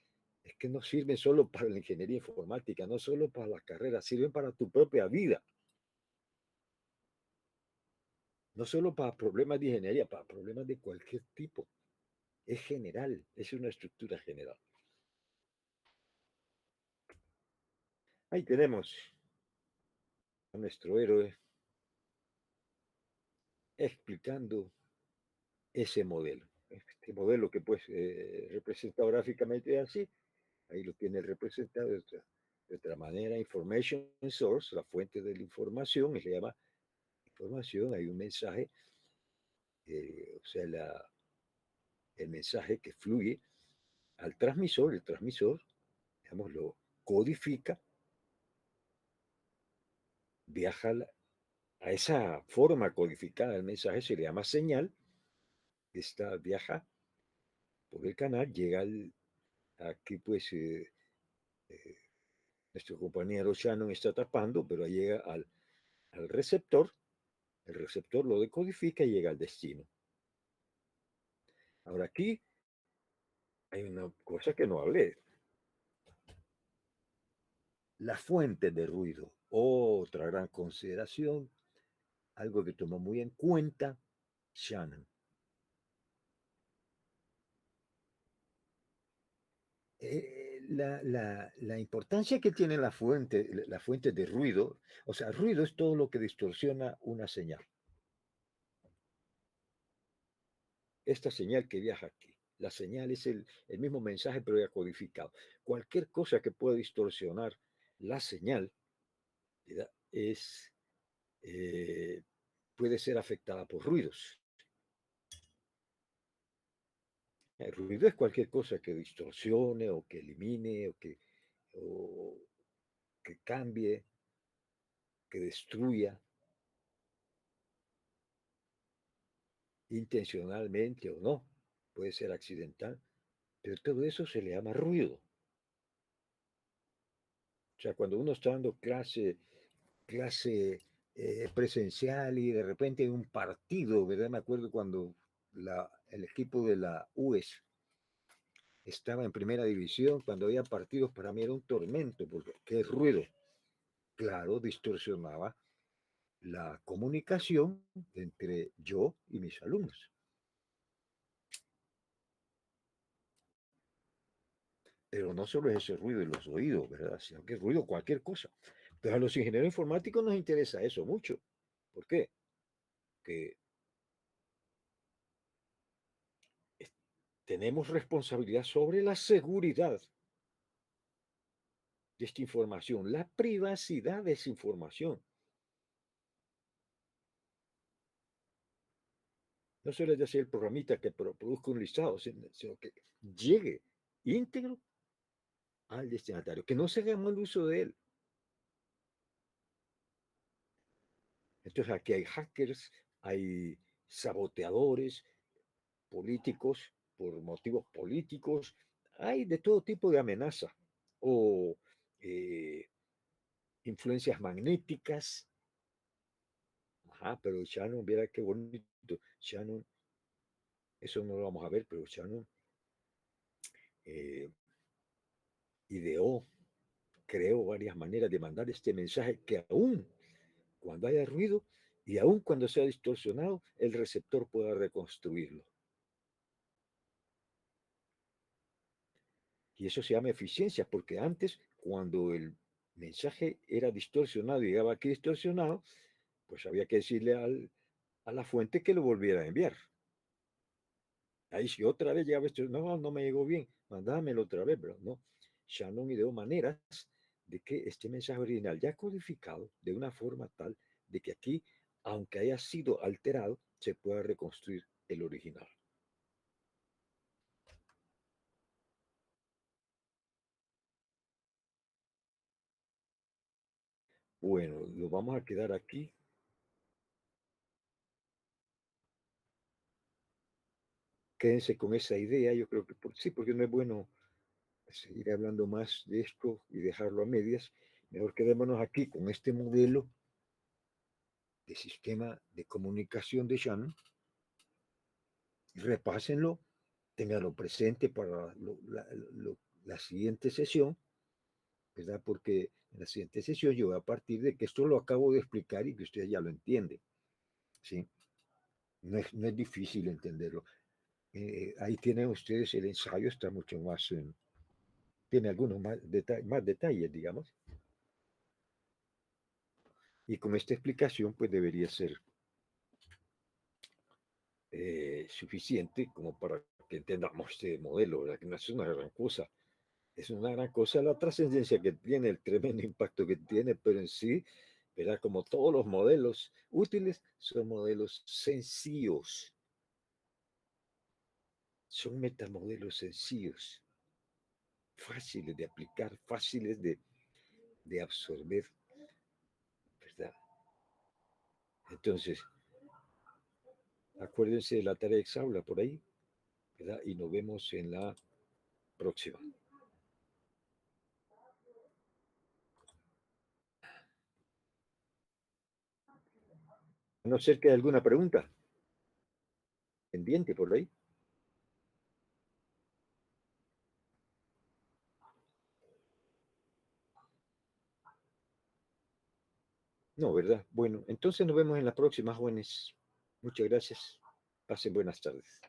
es que no sirven solo para la ingeniería informática, no solo para la carrera, sirven para tu propia vida. No solo para problemas de ingeniería, para problemas de cualquier tipo. Es general, es una estructura general. Ahí tenemos a nuestro héroe explicando ese modelo. Este modelo que pues representado gráficamente así, ahí lo tiene representado de otra manera. Information source, la fuente de la información, y se llama información, hay un mensaje, o sea, el mensaje que fluye al transmisor, el transmisor, digamos, lo codifica, viaja a esa forma codificada del mensaje, se le llama señal, esta viaja por el canal, llega aquí pues nuestro compañero Shannon está tapando, pero llega al receptor, el receptor lo decodifica y llega al destino. Ahora aquí hay una cosa que no hablé. La fuente de ruido, otra gran consideración, algo que tomó muy en cuenta Shannon. La importancia que tiene la fuente de ruido, o sea, ruido es todo lo que distorsiona una señal. Esta señal que viaja aquí, la señal es el mismo mensaje pero ya codificado. Cualquier cosa que pueda distorsionar la señal es, puede ser afectada por ruidos. El ruido es cualquier cosa que distorsione o que elimine o que cambie, que destruya intencionalmente o no, puede ser accidental, pero todo eso se le llama ruido. O sea, cuando uno está dando clase presencial y de repente hay un partido, ¿verdad? Me acuerdo cuando el equipo de la UES estaba en primera división, cuando había partidos, para mí era un tormento, porque qué ruido. Claro, distorsionaba la comunicación entre yo y mis alumnos. Pero no solo es ese ruido en los oídos, ¿verdad? Sino que es ruido cualquier cosa. Entonces a los ingenieros informáticos nos interesa eso mucho. ¿Por qué? Que tenemos responsabilidad sobre la seguridad de esta información, la privacidad de esa información. No solo es decir el programita que produzca un listado, sino que llegue íntegro al destinatario, que no se haga mal uso de él. Entonces aquí hay hackers, hay saboteadores políticos por motivos políticos, hay de todo tipo de amenaza o influencias magnéticas. Ajá, pero Shannon, viera qué bonito. Shannon, eso no lo vamos a ver, pero Shannon eh, ideó, creó varias maneras de mandar este mensaje que aún cuando haya ruido y aún cuando sea distorsionado, el receptor pueda reconstruirlo. Y eso se llama eficiencia, porque antes, cuando el mensaje era distorsionado y llegaba aquí distorsionado, pues había que decirle a la fuente que lo volviera a enviar. Ahí si otra vez llegaba esto, no me llegó bien, mandámelo otra vez, ¿verdad? No, Shannon ideó maneras de que este mensaje original ya codificado de una forma tal de que aquí, aunque haya sido alterado, se pueda reconstruir el original. Bueno, lo vamos a quedar aquí. Quédense con esa idea, yo creo que sí, porque no es bueno seguir hablando más de esto y dejarlo a medias. Mejor quedémonos aquí con este modelo de sistema de comunicación de Shannon. Repásenlo, ténganlo presente para la siguiente sesión, ¿verdad? Porque en la siguiente sesión yo voy a partir de que esto lo acabo de explicar y que ustedes ya lo entienden, ¿sí? No es difícil entenderlo. Ahí tienen ustedes el ensayo, está mucho más, tiene algunos más detalles, digamos. Y con esta explicación, pues debería ser suficiente como para que entendamos este modelo, ¿verdad? Que no es una gran cosa. Es una gran cosa la trascendencia que tiene, el tremendo impacto que tiene, pero en sí, ¿verdad? Como todos los modelos útiles, son modelos sencillos. Son metamodelos sencillos, fáciles de aplicar, fáciles de absorber, ¿verdad? Entonces, acuérdense de la tarea exaula por ahí, ¿verdad? Y nos vemos en la próxima. A no ser que haya alguna pregunta pendiente por ahí. No, ¿verdad? Bueno, entonces nos vemos en la próxima, jóvenes. Muchas gracias. Pasen buenas tardes.